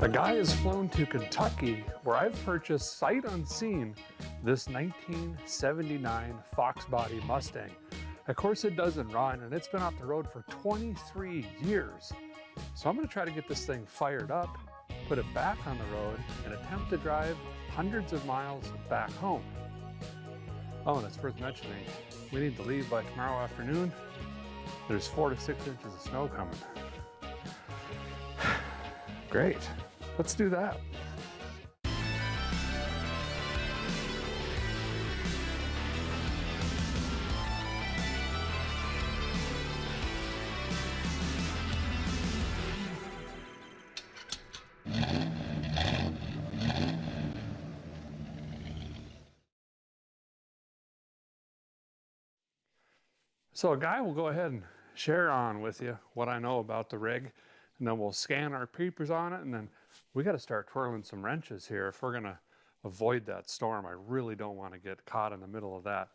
The guy has flown to Kentucky, where I've purchased sight unseen this 1979 FoxBody Mustang. Of course it doesn't run, and it's been off the road for 23 years. So I'm gonna try to get this thing fired up, put it back on the road, and attempt to drive hundreds of miles back home. Oh, and it's worth mentioning, we need to leave by tomorrow afternoon. There's 4 to 6 inches of snow coming. Great, let's do that. So a guy will go ahead and share on with you what I know about the rig, and then we'll scan our papers on it, and then we got to start twirling some wrenches here if we're going to avoid that storm. I really don't want to get caught in the middle of that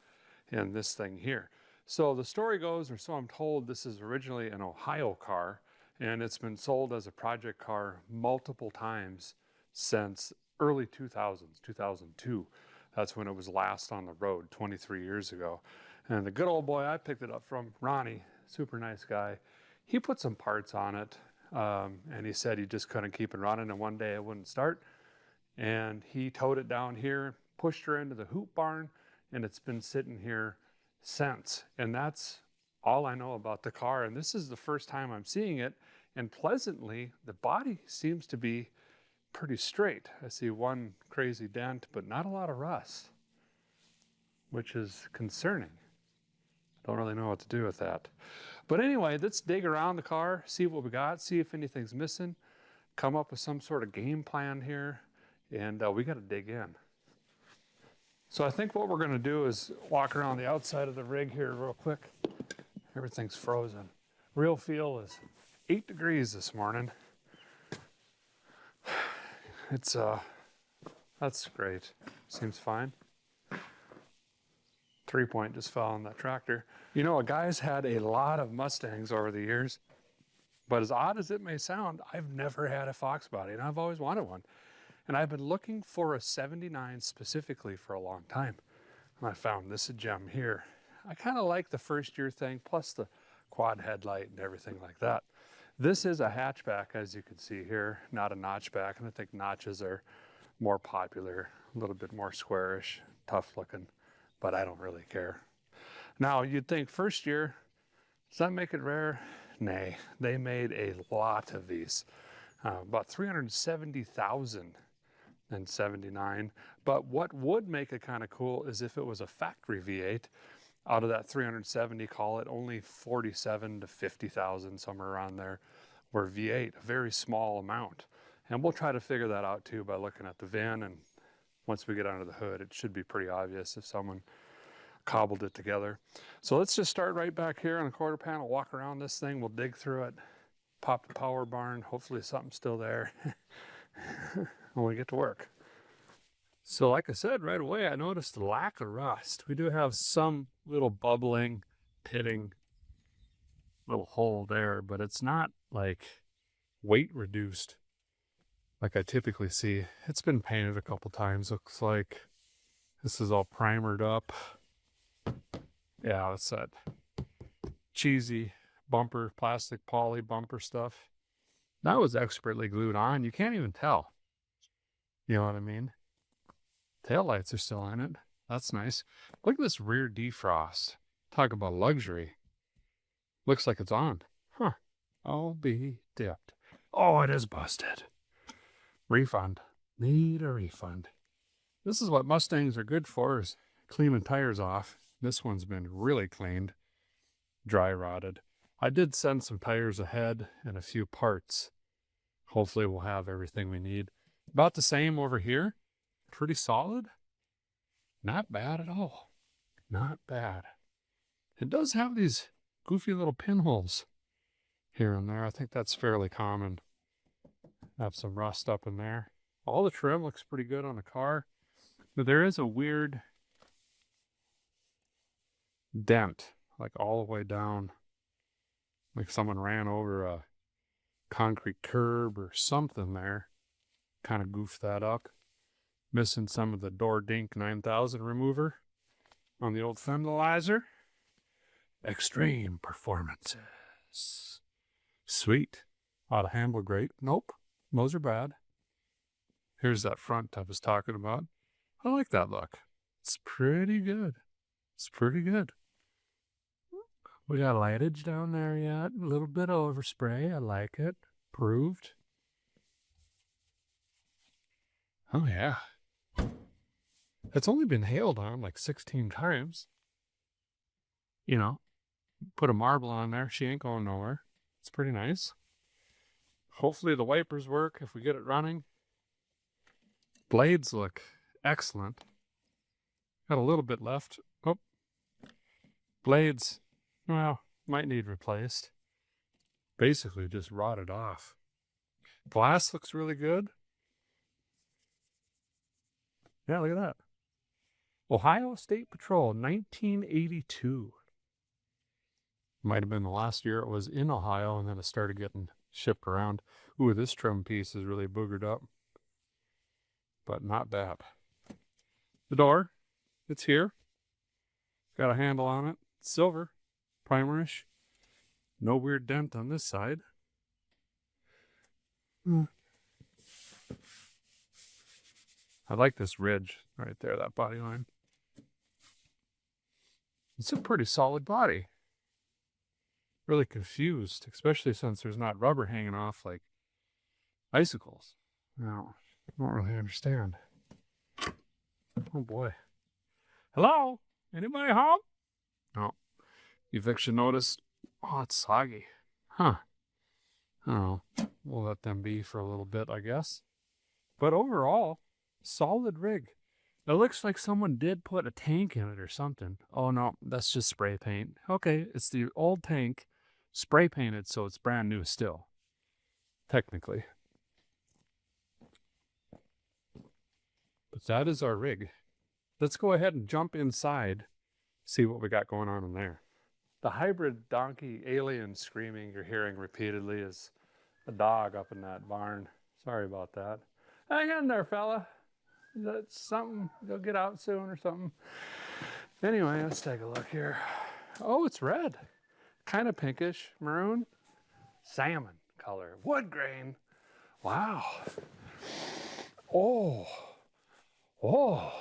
in this thing here. So the story goes, or so I'm told, this is originally an Ohio car, and it's been sold as a project car multiple times since early 2000s, 2002. That's when it was last on the road 23 years ago. And the good old boy I picked it up from, Ronnie, super nice guy, he put some parts on it, and he said he just couldn't keep it running, and one day it wouldn't start. And he towed it down here, pushed her into the hoop barn, and it's been sitting here since. And that's all I know about the car. And this is the first time I'm seeing it, and pleasantly, the body seems to be pretty straight. I see one crazy dent, but not a lot of rust, which is concerning. Don't really know what to do with that. But anyway, let's dig around the car, see what we got, see if anything's missing, come up with some sort of game plan here, and we got to dig in. So I think what we're going to do is walk around the outside of the rig here real quick. Everything's frozen. Real feel is 8 degrees this morning. It's that's great. Seems fine. 3-point just fell on that tractor. You know, a guy's had a lot of Mustangs over the years, but as odd as it may sound, I've never had a FoxBody, and I've always wanted one. And I've been looking for a 79 specifically for a long time. And I found this gem here. I kind of like the first year thing, plus the quad headlight and everything like that. This is a hatchback, as you can see here, not a notchback, and I think notches are more popular, a little bit more squarish, tough looking, but I don't really care. Now, you'd think first year, does that make it rare? Nay, they made a lot of these, about 370,000 in 79. But what would make it kind of cool is if it was a factory V8. Out of that 370, call it only 47 to 50,000, somewhere around there, were V8, a very small amount. And we'll try to figure that out too by looking at the VIN, and once we get under the hood, it should be pretty obvious if someone cobbled it together. So let's just start right back here on a quarter panel, walk around this thing, we'll dig through it, pop the power barn, hopefully something's still there when we get to work. So like I said, right away, I noticed a lack of rust. We do have some little bubbling, pitting little hole there, but it's not like weight reduced like I typically see. It's been painted a couple times. Looks like this is all primered up. Yeah, that's that cheesy bumper, plastic poly bumper stuff. That was expertly glued on. You can't even tell. You know what I mean? Tail lights are still in it. That's nice. Look at this rear defrost. Talk about luxury. Looks like it's on. Huh. I'll be dipped. Oh, it is busted. Refund. Need a refund. This is what Mustangs are good for, is cleaning tires off. This one's been really cleaned. Dry rotted. I did send some tires ahead and a few parts. Hopefully we'll have everything we need. About the same over here. Pretty solid. Not bad at all. Not bad. It does have these goofy little pinholes here and there. I think that's fairly common. Have some rust up in there. All the trim looks pretty good on the car, but there is a weird dent, like all the way down, like someone ran over a concrete curb or something there. kind of goofed that up. Missing some of the door dink 9000 remover on the old femdalizer. Extreme performances. Sweet. Ought to handle great. Nope. Those are bad. Here's that front I was talking about. I like that look. It's pretty good. It's pretty good. We got lightage down there yet. A little bit of overspray. I like it. Approved. Oh, yeah. It's only been hailed on like 16 times. You know, put a marble on there. She ain't going nowhere. It's pretty nice. Hopefully the wipers work if we get it running. Blades look excellent. Got a little bit left. Oh, blades, well, might need replaced. Basically just rotted off. Glass looks really good. Yeah, look at that. Ohio State Patrol, 1982. Might have been the last year it was in Ohio, and then it started getting shipped around. Ooh, this trim piece is really boogered up. But not bad. The door, it's here. Got a handle on it. Silver, primerish. No weird dent on this side. I like this ridge right there, that body line. It's a pretty solid body. Really confused, especially since there's not rubber hanging off like icicles. No, I don't really understand. Oh boy. Hello? Anybody home? No. Eviction notice. Oh, it's soggy. Huh. I don't know. We'll let them be for a little bit, I guess. But overall, solid rig. It looks like someone did put a tank in it or something. Oh no, that's just spray paint. Okay, it's the old tank spray painted, so it's brand new still. Technically. But that is our rig. Let's go ahead and jump inside, see what we got going on in there. The hybrid donkey alien screaming you're hearing repeatedly is a dog up in that barn. Sorry about that. Hang in there, fella. That's something. You'll get out soon or something. Anyway, let's take a look here. Oh, it's red. Kind of pinkish, maroon, salmon color, wood grain. Wow. Oh. Oh.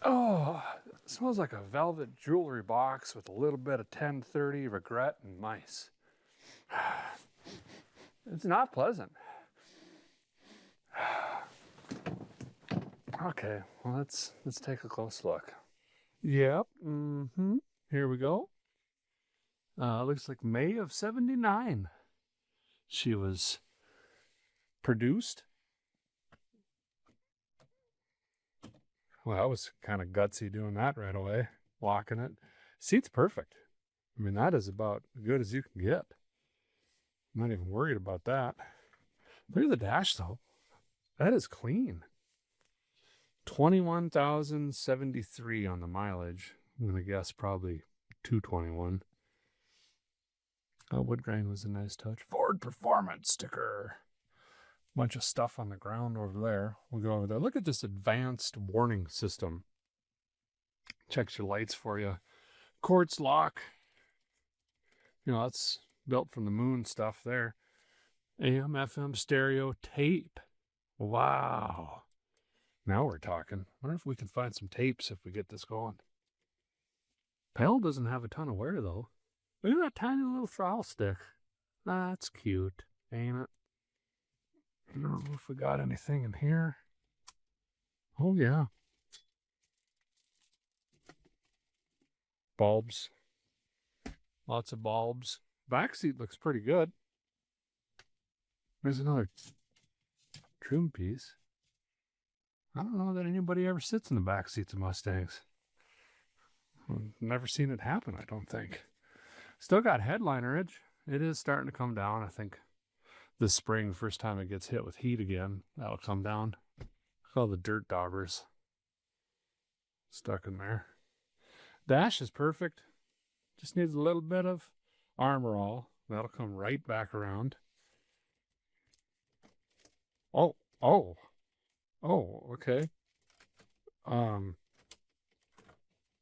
Oh. It smells like a velvet jewelry box with a little bit of 1030 regret and mice. It's not pleasant. Okay, well, let's take a close look. Yep. Here we go. Looks like May of '79. She was produced. Well, that was kind of gutsy doing that right away. Locking it. Seat's perfect. I mean, that is about as good as you can get. I'm not even worried about that. Look at the dash, though. That is clean. 21,073 on the mileage. I'm going to guess probably 221. Wood grain was a nice touch. Ford Performance sticker. Bunch of stuff on the ground over there. We'll go over there. Look at this advanced warning system. Checks your lights for you. Quartz lock. You know, that's built from the moon stuff there. AM, FM, stereo, tape. Wow. Now we're talking. I wonder if we can find some tapes if we get this going. Pedal doesn't have a ton of wear, though. Look at that tiny little throttle stick. That's cute, ain't it? I don't know if we got anything in here. Oh, yeah. Bulbs. Lots of bulbs. Back seat looks pretty good. There's another trim piece. I don't know that anybody ever sits in the back seats of Mustangs. I've never seen it happen, I don't think. Still got headlinerage. It is starting to come down, I think. This spring, first time it gets hit with heat again, that'll come down. Look at all the dirt daubers stuck in there. Dash is perfect. Just needs a little bit of armor all. That'll come right back around. Oh, oh, oh, okay.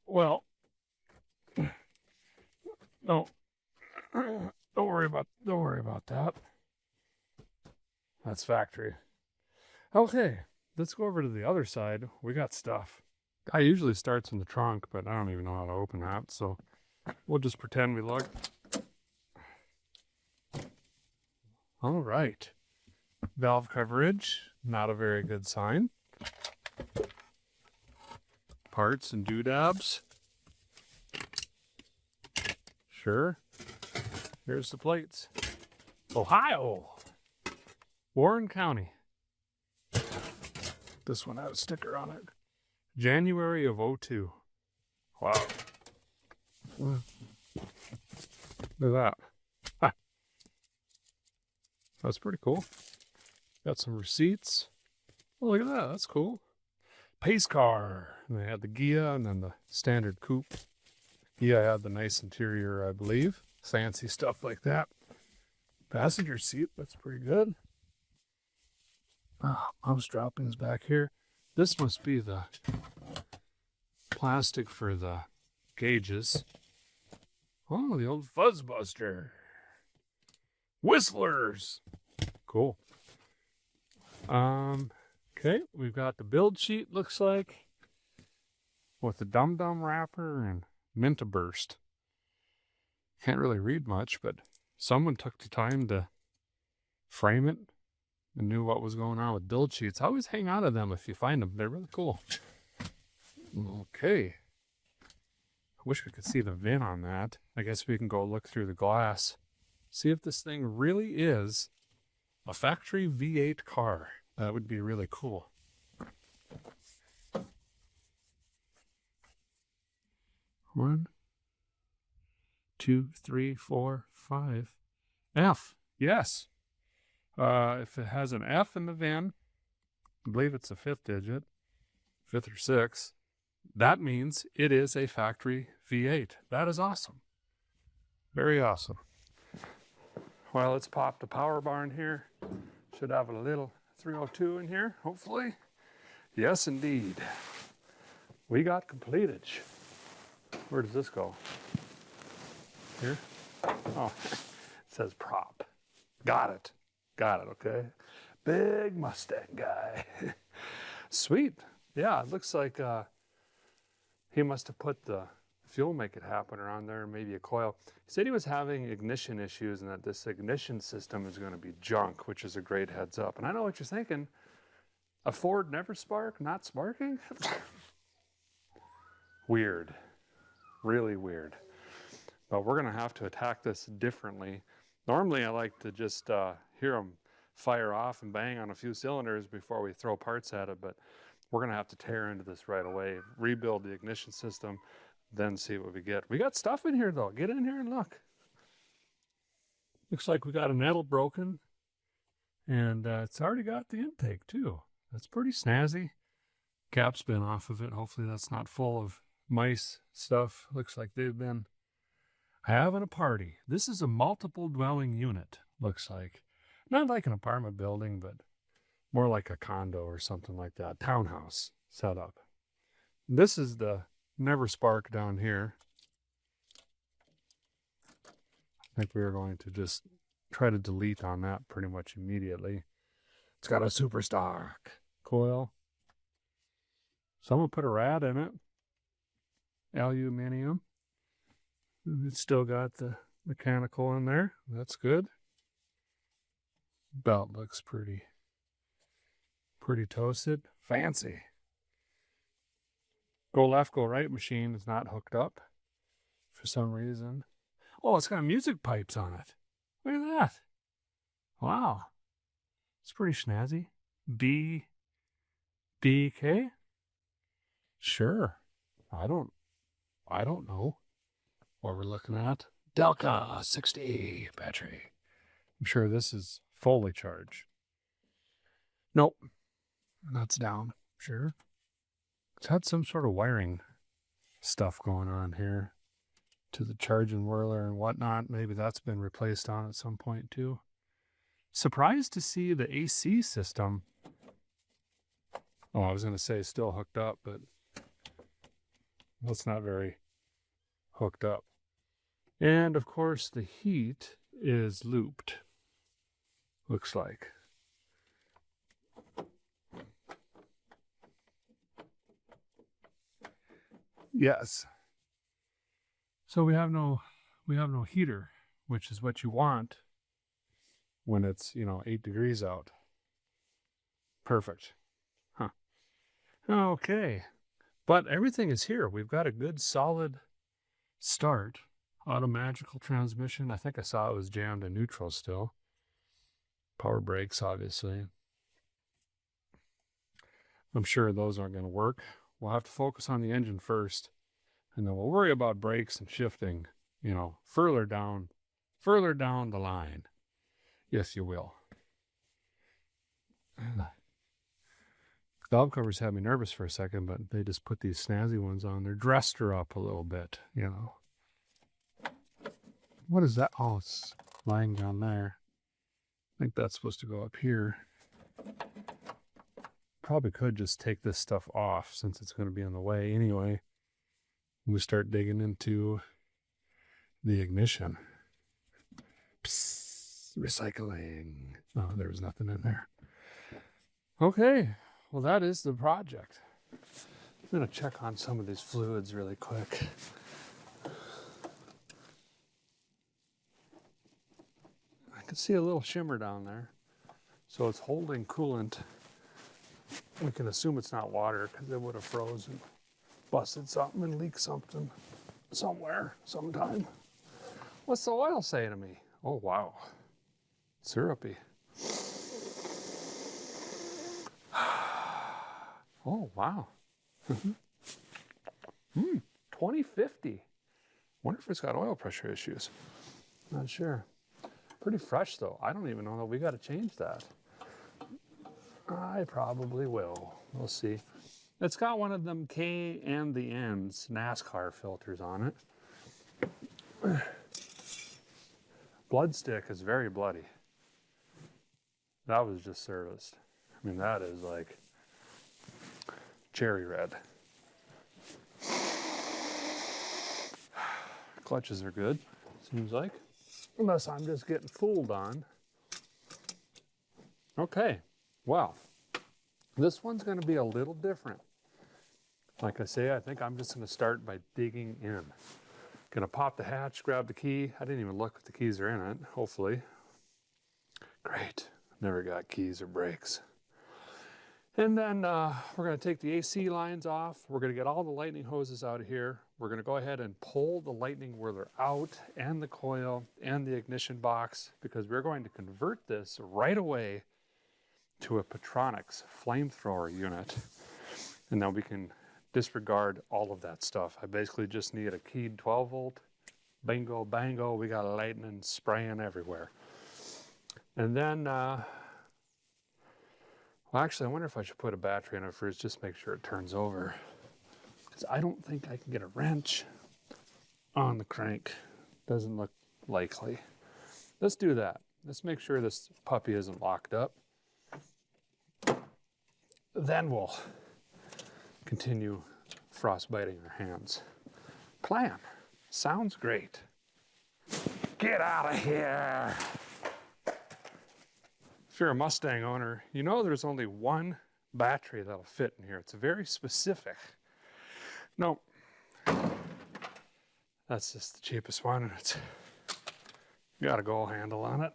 Well, no, don't worry about that. That's factory. Okay, let's go over to the other side. We got stuff. I usually starts in the trunk, but I don't even know how to open that, so we'll just pretend we look. All right. Valve coverage, not a very good sign. Parts and doodads. Sure. Here's the plates. Ohio. Warren County. This one had a sticker on it. January of 02. Wow. Look at that. Ha. That's pretty cool. Got some receipts. Oh, look at that. That's cool. Pace car. And they had the Gia and then the standard coupe. Gia had the nice interior, I believe. Fancy stuff like that. Passenger seat. That's pretty good. Mouse droppings back here. This must be the plastic for the gauges. Oh, the old Fuzzbuster. Whistlers. Cool. Okay, we've got the build sheet, looks like, with the dum-dum wrapper and Mintaburst. Can't really read much, but someone took the time to frame it and knew what was going on with build sheets. I always hang on to them if you find them. They're really cool. Okay. I wish we could see the VIN on that. I guess we can go look through the glass. See if this thing really is a factory V8 car. That would be really cool. One, two, three, four, five. F. Yes. If it has an F in the VIN, I believe it's a fifth digit, fifth or sixth, that means it is a factory V8. That is awesome. Very awesome. Well, let's pop the power barn here. Should have a little 302 in here, hopefully. Yes, indeed. We got completage. Where does this go? Here? Oh, it says prop. Got it. Got it, okay. Big Mustang guy. Sweet. Yeah, it looks like he must have put the fuel make it happen around there, maybe a coil. He said he was having ignition issues and that this ignition system is going to be junk, which is a great heads up. And I know what you're thinking. A Ford Never Spark not sparking? Weird. Really weird. But we're going to have to attack this differently. Normally I like to just hear them fire off and bang on a few cylinders before we throw parts at it, but we're going to have to tear into this right away, rebuild the ignition system, then see what we get. We got stuff in here though. Get in here and look. Looks like we got a nettle broken, and it's already got the intake too. That's pretty snazzy. Cap's been off of it. Hopefully that's not full of mice stuff. Looks like they've been having a party. This is a multiple dwelling unit, looks like. Not like an apartment building, but more like a condo or something like that. Townhouse setup. This is the Never Spark down here. I think we are going to just try to delete on that pretty much immediately. It's got a super stock coil. Someone put a rad in it. Aluminium. It's still got the mechanical in there. That's good. Belt looks pretty toasted. Fancy. Go left, go right machine is not hooked up for some reason. Oh, it's got music pipes on it. Look at that. Wow. It's pretty snazzy. BK? Sure. I don't know what we're looking at. Delca 60 battery. I'm sure this is fully charged. Nope. That's down. Sure. It's had some sort of wiring stuff going on here to the charging whirler and whatnot. Maybe that's been replaced on at some point too. Surprised to see the AC system. Oh, I was going to say still hooked up, but that's not very hooked up. And of course, the heat is looped. Looks like. Yes. So we have no heater, which is what you want when it's, 8 degrees out. Perfect. Huh. Okay. But everything is here. We've got a good solid start. Automagical transmission. I think I saw it was jammed in neutral still. Power brakes, obviously. I'm sure those aren't going to work. We'll have to focus on the engine first, and then we'll worry about brakes and shifting, further down the line. Yes, you will. Valve covers had me nervous for a second, but they just put these snazzy ones on. They're dressed her up a little bit, What is that? Oh, it's lying down there. I think that's supposed to go up here. Probably could just take this stuff off since it's going to be in the way anyway. We start digging into the ignition. Psst, recycling. Oh, there was nothing in there. Okay, well that is the project. I'm going to check on some of these fluids really quick. I can see a little shimmer down there. So it's holding coolant. We can assume it's not water because it would have frozen, busted something and leaked something somewhere, sometime. What's the oil say to me? Oh, wow. Syrupy. Oh, wow. 2050. Wonder if it's got oil pressure issues. Not sure. Pretty fresh, though. I don't even know that we got to change that. I probably will. We'll see. It's got one of them K and the N's NASCAR filters on it. Blood stick is very bloody. That was just serviced. I mean, that is like cherry red. Clutches are good, seems like. Unless I'm just getting fooled on. Okay, well, this one's going to be a little different. Like I say, I think I'm just going to start by digging in. Going to pop the hatch, grab the key. I didn't even look if the keys are in it, hopefully. Great. Never got keys or brakes. And then we're going to take the AC lines off. We're going to get all the lightning hoses out of here. We're going to go ahead and pull the lightning whirler out and the coil and the ignition box because we're going to convert this right away to a Petronix flamethrower unit. And then we can disregard all of that stuff. I basically just need a keyed 12 volt. Bingo, bango, we got lightning spraying everywhere. And then, well, actually, I wonder if I should put a battery in it first, just make sure it turns over. Because I don't think I can get a wrench on the crank. Doesn't look likely. Let's do that. Let's make sure this puppy isn't locked up. Then we'll continue frostbiting our hands. Plan. Sounds great. Get out of here. If you're a Mustang owner, you know there's only one battery that'll fit in here. It's very specific. No, that's just the cheapest one, and it's got a gold handle on it.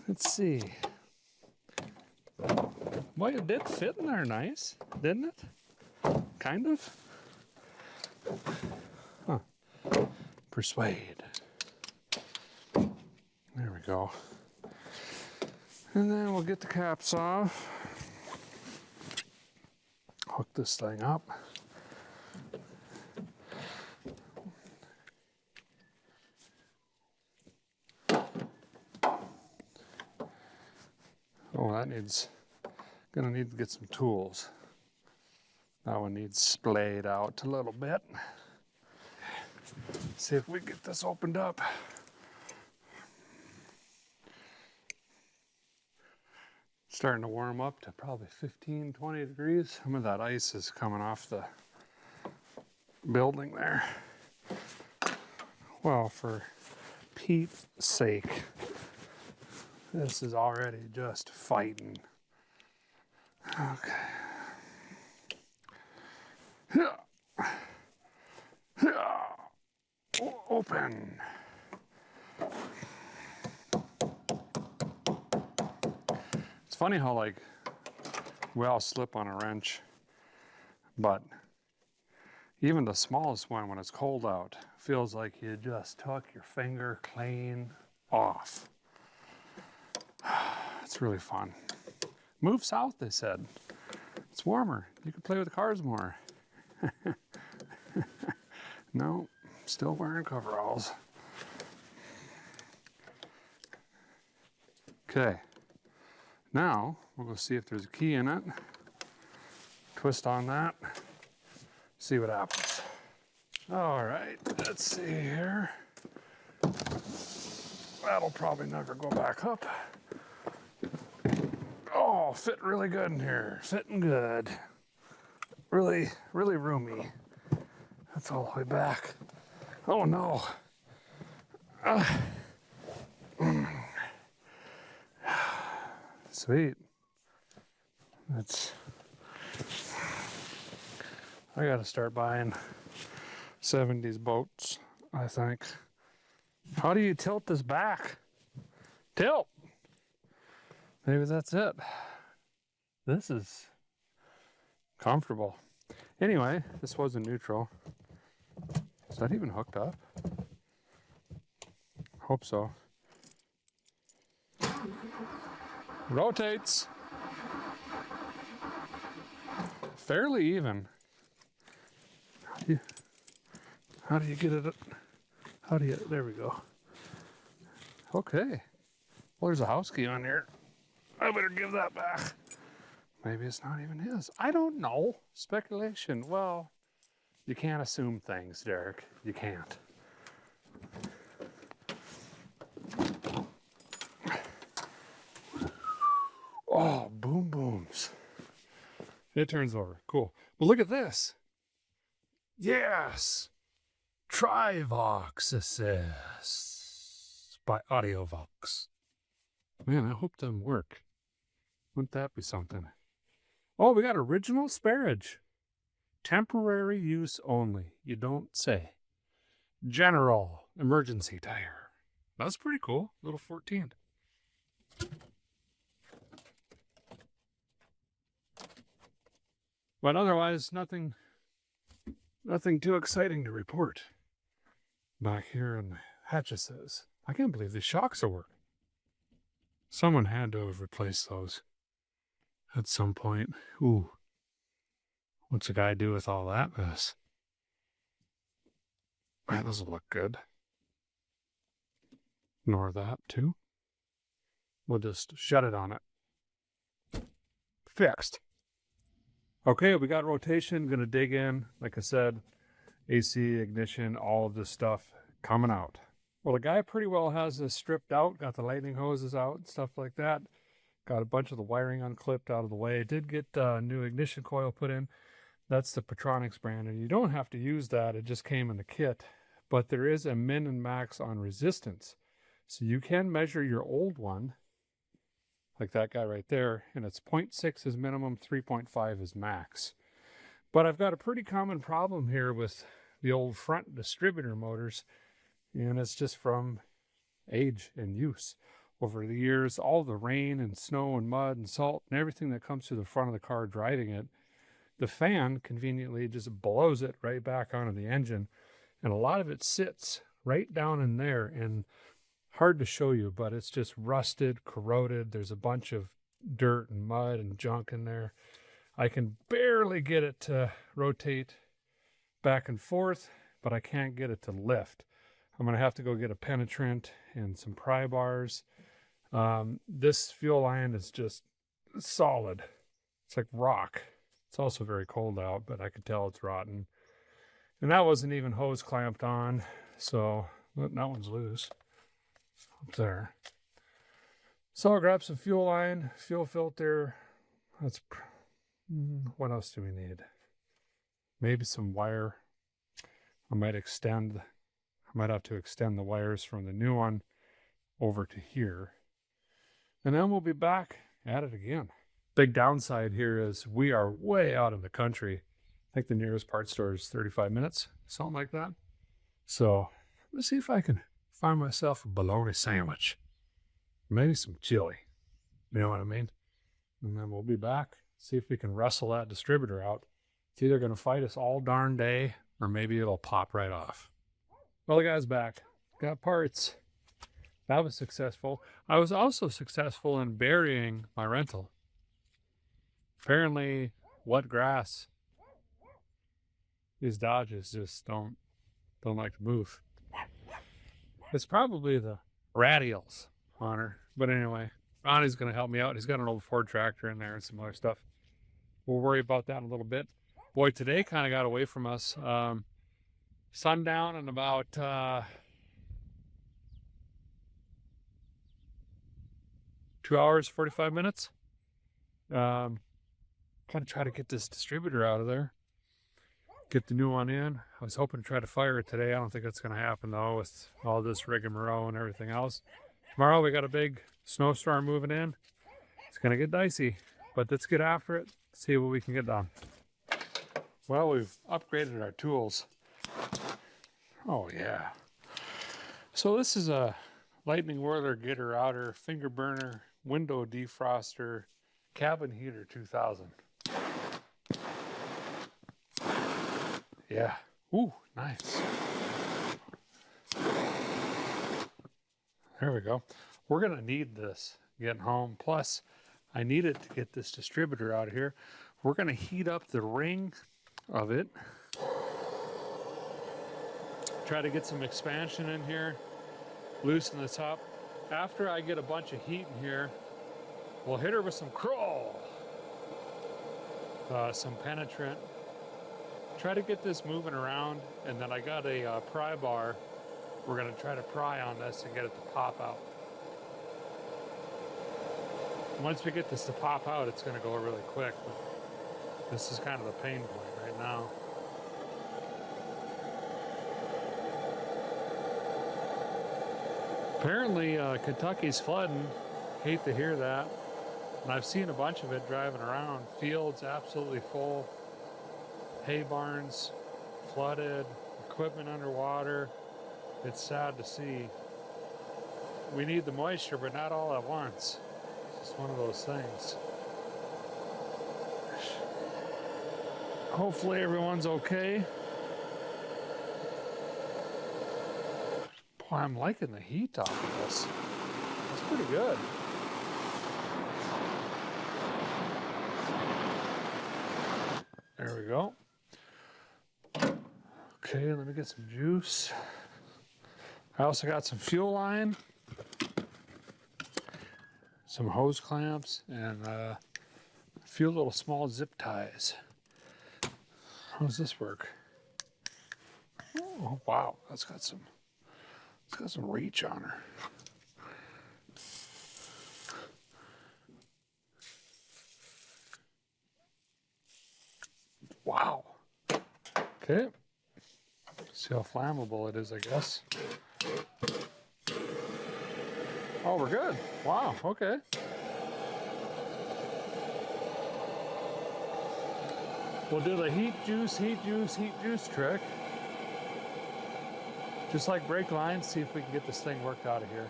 Let's see. Well, it did fit in there nice, didn't it? Kind of. Huh. Persuade. There we go. And then we'll get the caps off. Hook this thing up. Oh, that needs, gonna need to get some tools. That one needs splayed out a little bit. See if we get this opened up. Starting to warm up to probably 15, 20 degrees. Some of that ice is coming off the building there. Well, for Pete's sake, this is already just fighting. Okay. Open. It's funny how, like, we all slip on a wrench, but even the smallest one, when it's cold out, feels like you just took your finger clean off. It's really fun. Move south, they said. It's warmer. You can play with the cars more. No, still wearing coveralls. Okay, now we'll go see if there's a key in it. Twist on that, see what happens. All right, let's see here. That'll probably never go back up. Oh, fit really good in here, fitting good. Really, really roomy. That's all the way back. Oh no. Sweet. I gotta start buying 70s boats, I think. How do you tilt this back? Tilt! Maybe that's it. This is comfortable. Anyway, this was in neutral. Is that even hooked up? Hope so. Rotates. Fairly even. How do you get it? There we go. Okay. Well, there's a house key on here. I better give that back. Maybe it's not even his. I don't know. Speculation. Well, you can't assume things, Derek. You can't. Oh, boom booms. It turns over. Cool. Well, look at this. Yes. Trivox Assist by AudioVox. Man, I hope them work. Wouldn't that be something? Oh, we got original sparage. Temporary use only. You don't say. General emergency tire. That's pretty cool. Little 14. But otherwise, nothing too exciting to report. Back here in the hatches. I can't believe these shocks are working. Someone had to have replaced those at some point. Ooh. What's a guy do with all that mess? That doesn't look good. Ignore that too. We'll just shut it on it. Fixed. Okay, we got rotation. Gonna dig in. Like I said, AC, ignition, all of this stuff coming out. Well, the guy pretty well has this stripped out. Got the lightning hoses out and stuff like that. Got a bunch of the wiring unclipped out of the way. Did get a new ignition coil put in. That's the Petronix brand, and you don't have to use that. It just came in the kit. But there is a min and max on resistance. So you can measure your old one, like that guy right there, and it's 0.6 is minimum, 3.5 is max. But I've got a pretty common problem here with the old front distributor motors, and it's just from age and use. Over the years, all the rain and snow and mud and salt and everything that comes through the front of the car driving it, the fan conveniently just blows it right back onto the engine. And a lot of it sits right down in there, and hard to show you, but it's just rusted, corroded. There's a bunch of dirt and mud and junk in there. I can barely get it to rotate back and forth, but I can't get it to lift. I'm going to have to go get a penetrant and some pry bars. This fuel line is just solid. It's like rock. It's also very cold out, but I could tell it's rotten. And that wasn't even hose clamped on, so that one's loose up there. So I'll grab some fuel line, fuel filter. What else do we need? Maybe some wire. I might have to extend the wires from the new one over to here. And then we'll be back at it again. Big downside here is we are way out in the country. I think the nearest parts store is 35 minutes, something like that. So let's see if I can find myself a bologna sandwich. Maybe some chili. You know what I mean? And then we'll be back, see if we can wrestle that distributor out. It's either going to fight us all darn day, or maybe it'll pop right off. Well, the guy's back. Got parts. That was successful. I was also successful in burying my rental. Apparently, wet grass, these Dodges just don't like to move. It's probably the radials on her. But anyway, Ronnie's going to help me out. He's got an old Ford tractor in there and some other stuff. We'll worry about that in a little bit. Boy, today kind of got away from us. Sundown in about 2 hours, 45 minutes. Kind of try to get this distributor out of there. Get the new one in. I was hoping to try to fire it today. I don't think that's going to happen though with all this rigmarole and everything else. Tomorrow we got a big snowstorm moving in. It's going to get dicey, but let's get after it. See what we can get done. Well, we've upgraded our tools. Oh yeah. So this is a lightning whirler, getter outer, finger burner, window defroster, cabin heater 2000. Yeah. Ooh, nice. There we go. We're going to need this getting home. Plus, I need it to get this distributor out of here. We're going to heat up the ring of it. Try to get some expansion in here. Loosen this up. After I get a bunch of heat in here, we'll hit her with some crawl. Some penetrant. Try to get this moving around, and then I got a pry bar. We're going to try to pry on this and get it to pop out. Once we get this to pop out, it's going to go really quick. But this is kind of the pain point right now. Apparently, Kentucky's flooding. Hate to hear that. And I've seen a bunch of it driving around. Fields absolutely full. Hay barns flooded. Equipment underwater. It's sad to see. We need the moisture, but not all at once. It's just one of those things. Hopefully everyone's okay. Boy, I'm liking the heat off of this. It's pretty good. There we go. Okay, let me get some juice. I also got some fuel line, some hose clamps, and a few little small zip ties. How does this work? Oh wow, it's got some reach on her. Wow. Okay. See how flammable it is, I guess. Oh, we're good. Wow, okay. We'll do the heat juice trick. Just like brake lines, see if we can get this thing worked out of here.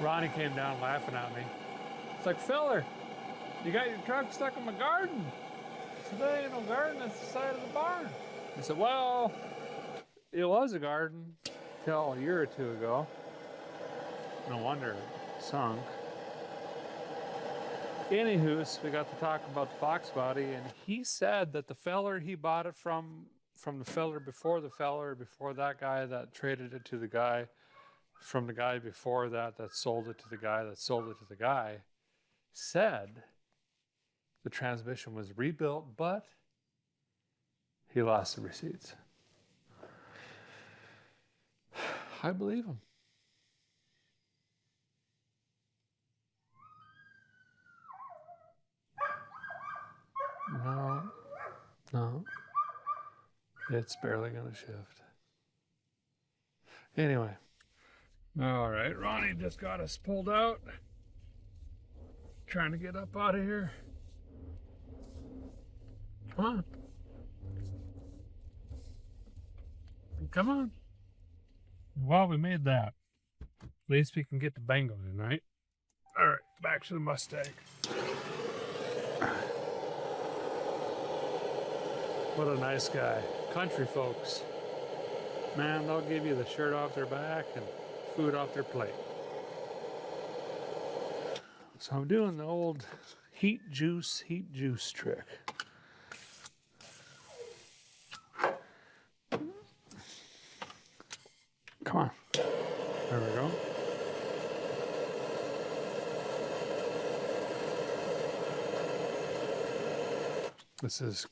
Ronnie came down laughing at me. It's like, feller, you got your truck stuck in my garden. So there ain't no garden, that's the side of the barn. I said, well, it was a garden till a year or two ago. No wonder it sunk. Anywho, we got to talk about the FoxBody, and he said that the feller he bought it from the feller before that guy that traded it to the guy, from the guy before that sold it to the guy that sold it to the guy, said the transmission was rebuilt, but he lost the receipts. I believe him. No, it's barely going to shift. Anyway. All right, Ronnie just got us pulled out. Trying to get up out of here. Come on. Come on. Well, we made that. At least we can get the Bengal in, right? All right, back to the Mustang. What a nice guy. Country folks. Man, they'll give you the shirt off their back and food off their plate. So I'm doing the old heat juice trick. Come on. There we go. This is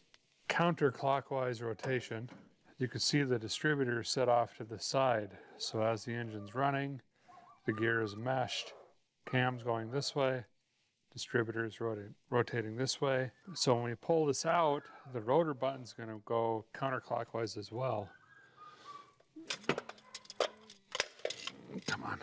counterclockwise rotation. You can see the distributor set off to the side. So as the engine's running, the gear is meshed. Cam's going this way, distributor is rotating this way. So when we pull this out, the rotor button's going to go counterclockwise as well. Come on.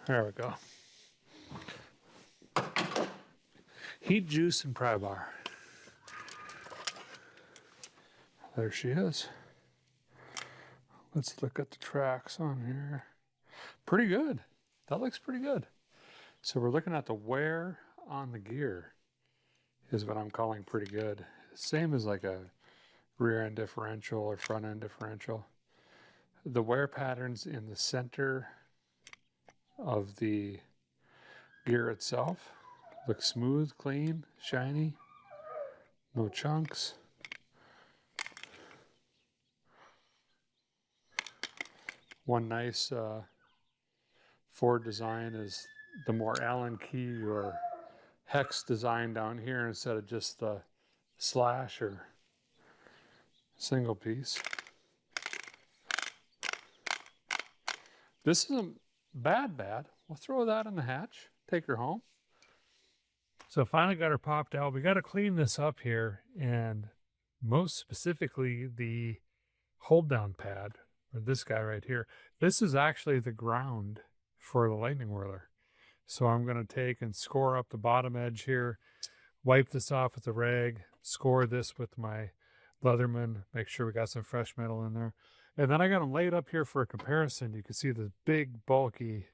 There we go. Heat juice and pry bar. There she is. Let's look at the tracks on here. Pretty good. That looks pretty good. So we're looking at the wear on the gear is what I'm calling pretty good. Same as like a rear end differential or front end differential. The wear patterns in the center of the gear itself look smooth, clean, shiny, no chunks. One nice Ford design is the more Allen key or hex design down here instead of just the slash or single piece. This isn't bad. We'll throw that in the hatch, take her home. So finally got her popped out. We got to clean this up here, and most specifically the hold down pad, or this guy right here. This is actually the ground for the Lightning Whirler. So I'm going to take and score up the bottom edge here, wipe this off with a rag, score this with my Leatherman, make sure we got some fresh metal in there. And then I got them laid up here for a comparison. You can see the big, bulky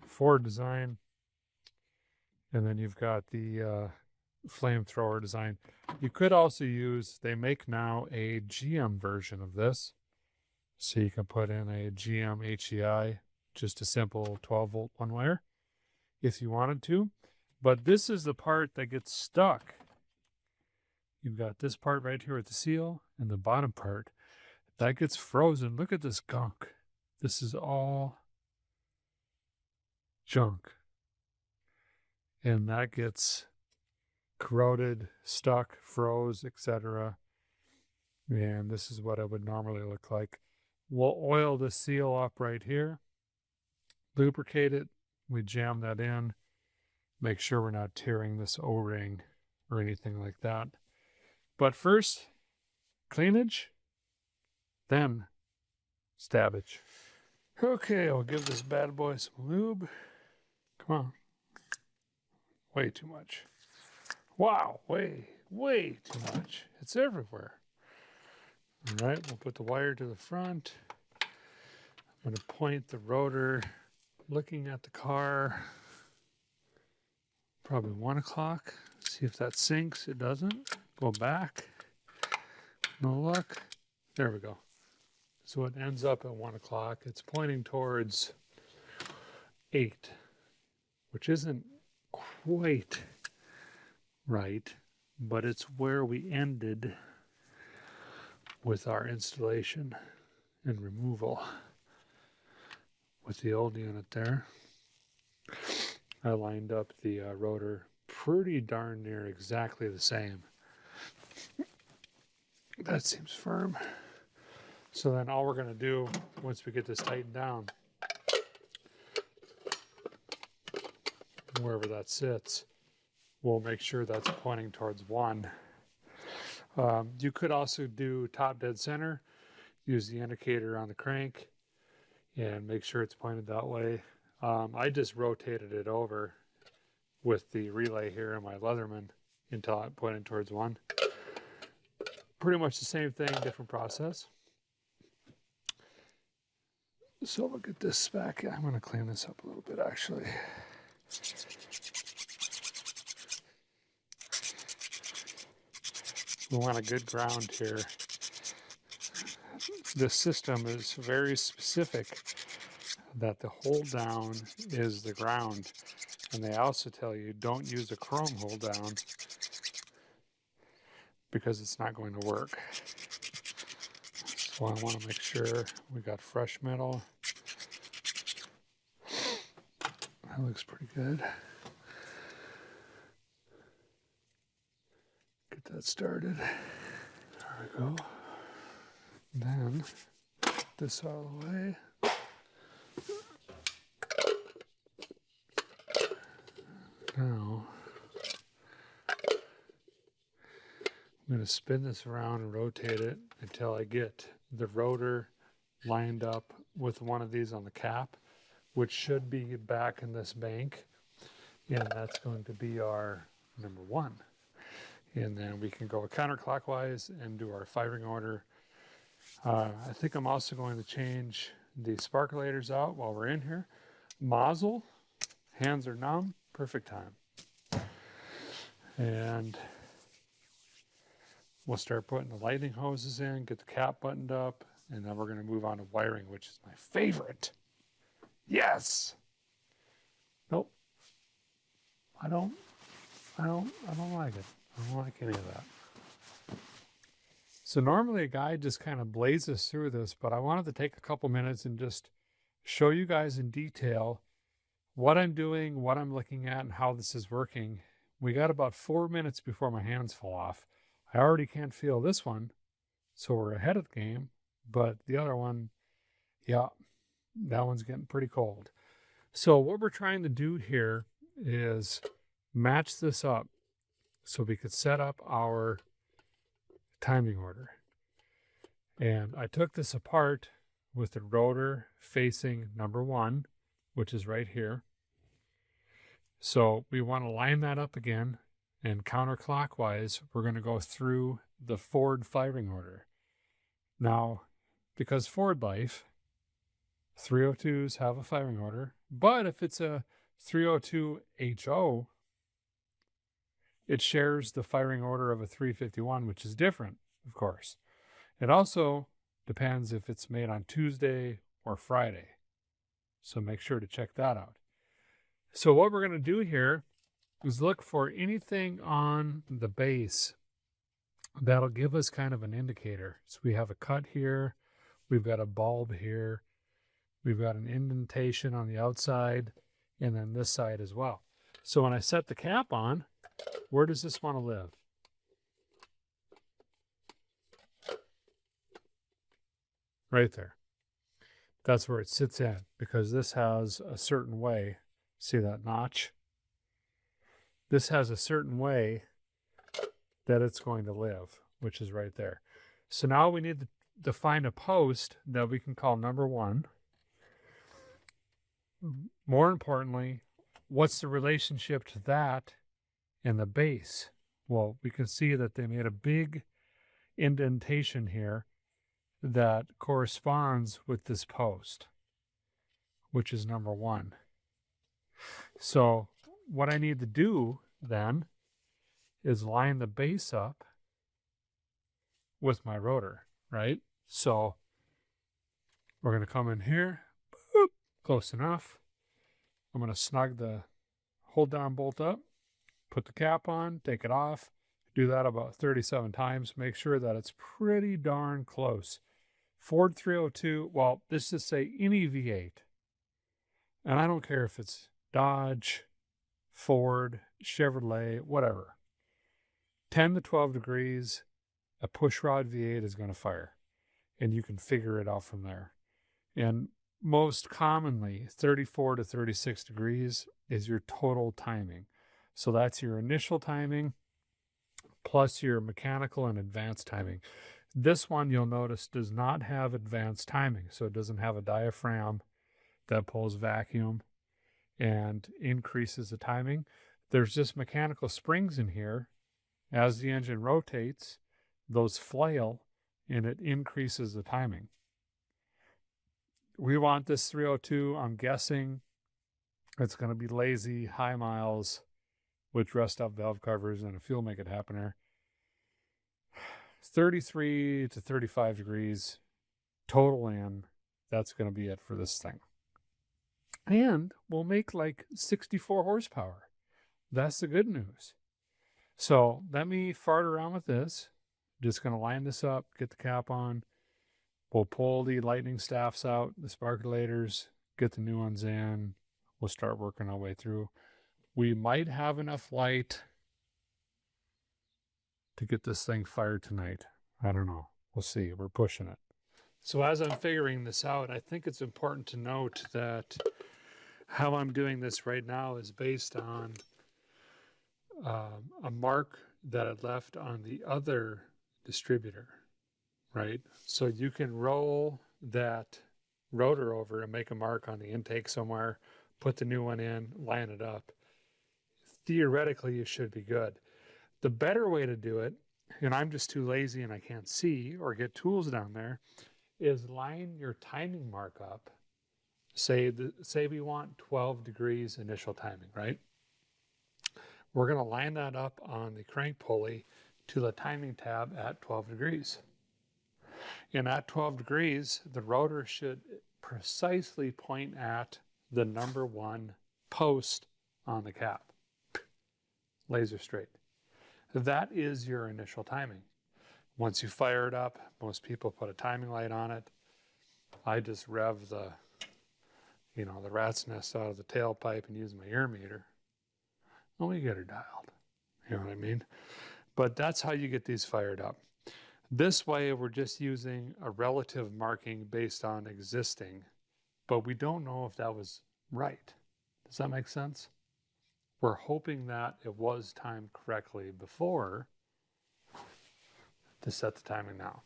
Ford design. And then you've got the flamethrower design. You could also use, they make now a GM version of this. So you can put in a GM HEI, just a simple 12-volt one wire, if you wanted to. But this is the part that gets stuck. You've got this part right here with the seal, and the bottom part. That gets frozen. Look at this gunk. This is all junk. And that gets corroded, stuck, froze, etc. And this is what it would normally look like. We'll oil the seal up right here, lubricate it, we jam that in, make sure we're not tearing this O-ring or anything like that. But first, cleanage, then stabbage. Okay, I'll give this bad boy some lube. Come on. Way too much. Wow, way too much. It's everywhere. All right, we'll put the wire to the front. I'm going to point the rotor, looking at the car. Probably 1 o'clock. See if that syncs. It doesn't. Go back. No luck. There we go. So it ends up at 1 o'clock. It's pointing towards 8, which isn't quite right, but it's where we ended with our installation. and removal with the old unit there. I lined up the rotor pretty darn near exactly the same. That seems firm. So then all we're going to do once we get this tightened down, wherever that sits, we'll make sure that's pointing towards 1. You could also do top dead center, use the indicator on the crank and make sure it's pointed that way. I just rotated it over with the relay here in my Leatherman until it pointed towards 1. Pretty much the same thing, different process. So look at this back. I'm going to clean this up a little bit actually. We want a good ground here. This system is very specific that the hold down is the ground. And they also tell you don't use a chrome hold down because it's not going to work. So I want to make sure we got fresh metal. That looks pretty good. Get that started. There we go. Then put this out of the way. Now I'm going to spin this around and rotate it until I get the rotor lined up with one of these on the cap, which should be back in this bank, and that's going to be our number 1. And then we can go counterclockwise and do our firing order. I think I'm also going to change the sparkulators out while we're in here. Mazel, hands are numb, perfect time. And we'll start putting the lightning hoses in, get the cap buttoned up, and then we're going to move on to wiring, which is my favorite. Yes. Nope. I don't like it. I don't like any of that. So normally a guide just kind of blazes through this, but I wanted to take a couple minutes and just show you guys in detail what I'm doing, what I'm looking at, and how this is working. We got about 4 minutes before my hands fall off. I already can't feel this one, so we're ahead of the game, but the other one, yeah, that one's getting pretty cold. So what we're trying to do here is match this up so we could set up our timing order. And I took this apart with the rotor facing number 1, which is right here. So we want to line that up again, and counterclockwise, we're going to go through the Ford firing order. Now, because Ford life, 302s have a firing order, but if it's a 302 HO, it shares the firing order of a 351, which is different, of course. It also depends if it's made on Tuesday or Friday. So make sure to check that out. So what we're going to do here is look for anything on the base that'll give us kind of an indicator. So we have a cut here, we've got a bulb here, we've got an indentation on the outside, and then this side as well. So when I set the cap on, where does this want to live? Right there. That's where it sits in, because this has a certain way. See that notch? This has a certain way that it's going to live, which is right there. So now we need to find a post that we can call number 1. More importantly, what's the relationship to that and the base? Well, we can see that they made a big indentation here that corresponds with this post, which is number 1. So what I need to do then is line the base up with my rotor, right? So we're going to come in here, boop, close enough. I'm going to snug the hold down bolt up, put the cap on, take it off, do that about 37 times, make sure that it's pretty darn close. Ford 302, well, let's just say any V8. And I don't care if it's Dodge, Ford, Chevrolet, whatever. 10 to 12 degrees, a pushrod V8 is going to fire. And you can figure it out from there. And most commonly, 34 to 36 degrees is your total timing. So that's your initial timing plus your mechanical and advanced timing. This one, you'll notice, does not have advanced timing. So it doesn't have a diaphragm that pulls vacuum and increases the timing. There's just mechanical springs in here. As the engine rotates, those flail and it increases the timing. We want this 302, I'm guessing it's going to be lazy, high miles with rust up valve covers and a fuel make it happener. 33 to 35 degrees total in. That's going to be it for this thing. And we'll make like 64 horsepower. That's the good news. So let me fart around with this. Just going to line this up, get the cap on. We'll pull the lightning staffs out, the sparkulators, get the new ones in. We'll start working our way through. We might have enough light to get this thing fired tonight. I don't know. We'll see. We're pushing it. So as I'm figuring this out, I think it's important to note that how I'm doing this right now is based on a mark that I left on the other distributor, right? So you can roll that rotor over and make a mark on the intake somewhere, put the new one in, line it up. Theoretically, you should be good. The better way to do it, and I'm just too lazy and I can't see or get tools down there, is line your timing mark up. Say we want 12 degrees initial timing, right? We're going to line that up on the crank pulley to the timing tab at 12 degrees. And at 12 degrees, the rotor should precisely point at the number 1 post on the cap. Laser straight. That is your initial timing. Once you fire it up, most people put a timing light on it. I just rev the rat's nest out of the tailpipe and use my air meter. And we get her dialed. You know what I mean? But that's how you get these fired up. This way, we're just using a relative marking based on existing, but we don't know if that was right. Does that make sense? We're hoping that it was timed correctly before to set the timing now.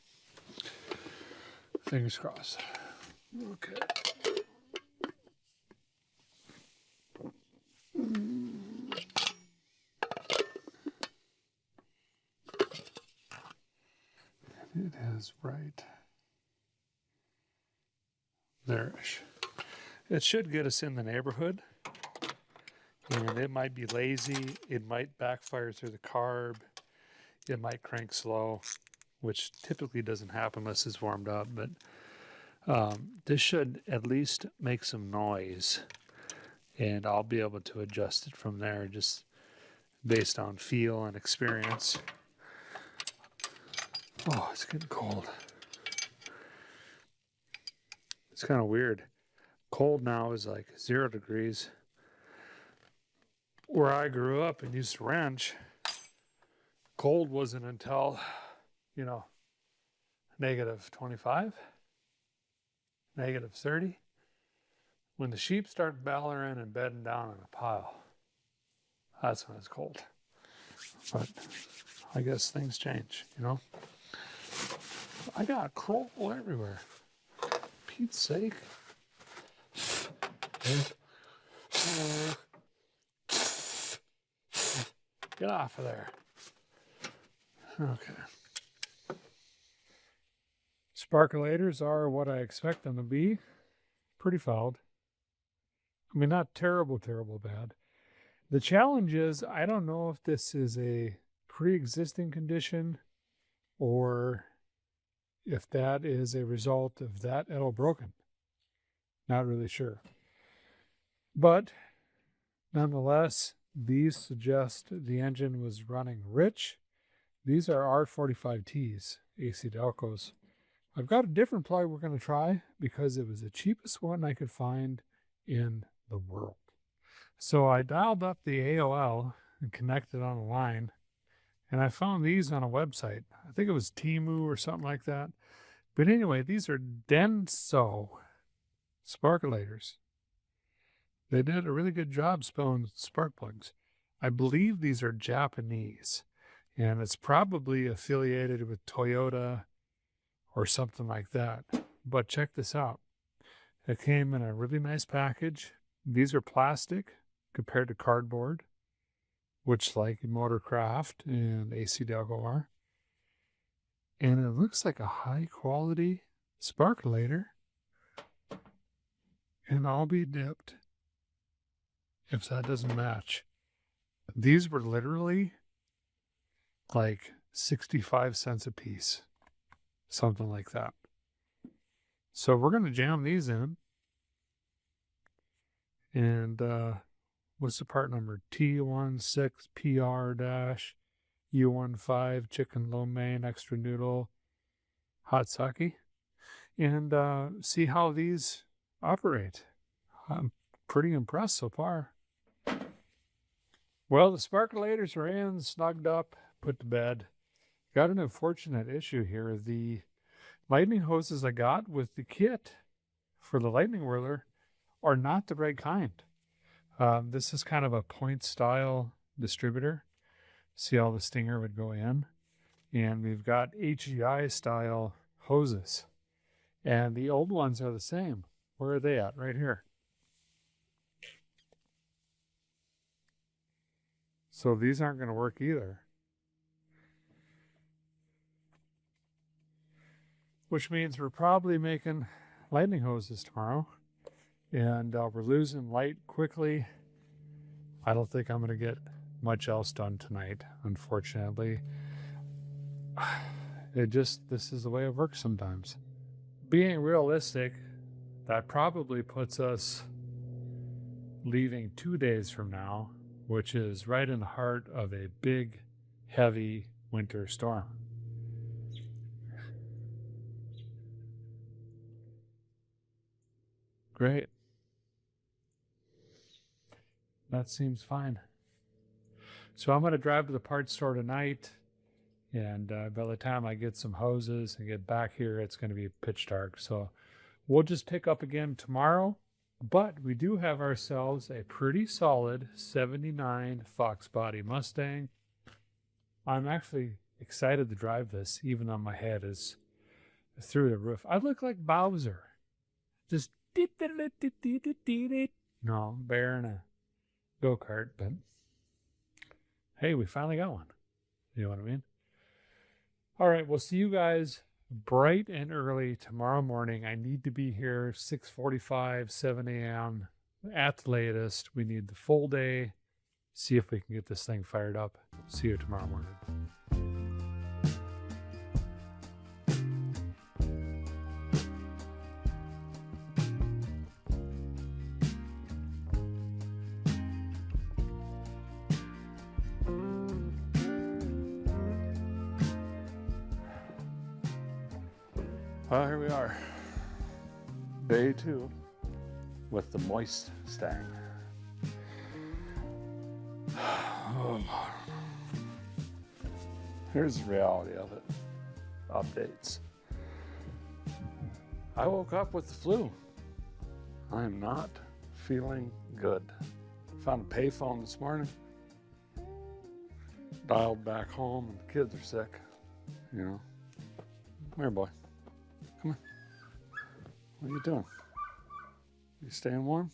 Fingers crossed. Okay. It is right there. It should get us in the neighborhood. And it might be lazy. It might backfire through the carb. It might crank slow, which typically doesn't happen unless it's warmed up. But this should at least make some noise. And I'll be able to adjust it from there just based on feel and experience. Oh, it's getting cold. It's kind of weird. Cold now is like 0 degrees. Where I grew up and used to ranch, cold wasn't until, negative 25, negative 30. When the sheep start bellering and bedding down in a pile, that's when it's cold. But I guess things change, I got coal everywhere. Pete's sake. Get off of there. Okay. Sparkulators are what I expect them to be. Pretty fouled. I mean, not terrible bad. The challenge is, I don't know if this is a pre-existing condition or if that is a result of that edel broken. Not really sure. But nonetheless, these suggest the engine was running rich. These are R45Ts, AC Delcos, I've got a different plug we're going to try because it was the cheapest one I could find in the world. So I dialed up the AOL and connected on a line, and I found these on a website. I think it was Temu or something like that. But anyway, these are Denso sparkulators. They did a really good job spelling spark plugs. I believe these are Japanese, and it's probably affiliated with Toyota or something like that. But check this out. It came in a really nice package. These are plastic compared to cardboard, which like Motorcraft and AC Delco are. And it looks like a high quality sparkulator. And I'll be dipped if that doesn't match. These were literally like 65 cents a piece, something like that. So we're going to jam these in. And what's the part number? T16PR-U15 chicken lo mein extra noodle hot sake. And see how these operate. I'm pretty impressed so far. Well, the sparkulators are in, snugged up, put to bed. Got an unfortunate issue here. The lightning hoses I got with the kit for the lightning whirler are not the right kind. This is kind of a point style distributor. See how the stinger would go in? And we've got HEI style hoses. And the old ones are the same. Where are they at? Right here. So these aren't going to work either. Which means we're probably making lightning hoses tomorrow. And we're losing light quickly. I don't think I'm going to get much else done tonight, unfortunately. This is the way it works sometimes. Being realistic, that probably puts us leaving 2 days from now, which is right in the heart of a big, heavy winter storm. Great. That seems fine. So I'm going to drive to the parts store tonight, and by the time I get some hoses and get back here, it's going to be pitch dark. So we'll just pick up again tomorrow. But we do have ourselves a pretty solid 79 FoxBody Mustang. I'm actually excited to drive this, even though my head is through the roof. I look like Bowser. Just no, bear in a go-kart, but hey, we finally got one. You know what I mean? All right, we'll see you guys bright and early tomorrow morning. I need to be here 6:45, 7 a.m. at the latest. We need the full day. See if we can get this thing fired up. See you tomorrow morning. Well, here we are. Day 2 with the moist stang. Oh. Here's the reality of it. Updates. I woke up with the flu. I am not feeling good. Found a payphone this morning. Dialed back home and the kids are sick. You know. Come here, boy. Come on. What are you doing? You staying warm?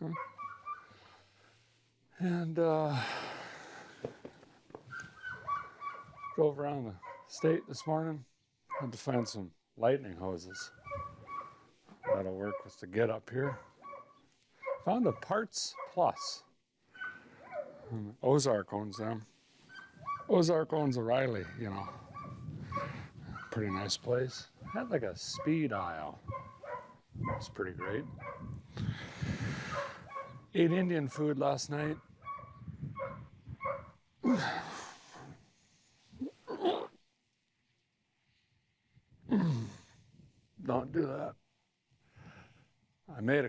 Huh? And drove around the state this morning. Had to find some lightning hoses. That'll work with the get up here. Found a Parts Plus. Ozark owns them. Ozark owns O'Reilly, you know. Pretty nice place. Had like a speed aisle. It's pretty great. Ate Indian food last night.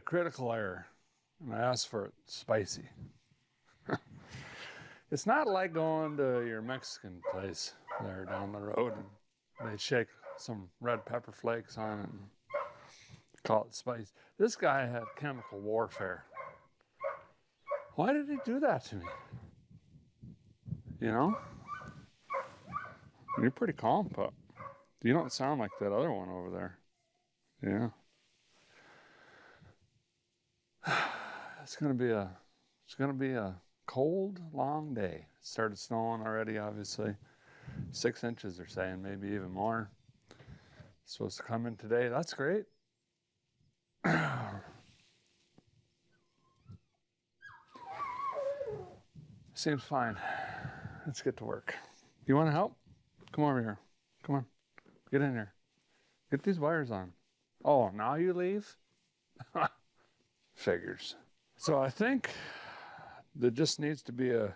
critical error, and I asked for it spicy. It's not like going to your Mexican place there down the road and they shake some red pepper flakes on it and call it spice. This guy had chemical warfare. Why did he do that to me? You know? You're pretty calm, pup. You don't sound like that other one over there. Yeah. It's gonna be a cold, long day. It started snowing already, obviously. 6 inches they're saying, maybe even more. It's supposed to come in today. That's great. Seems fine. Let's get to work. You want to help? Come over here. Come on. Get in here. Get these wires on. Oh, now you leave? Figures. So I think there just needs to be a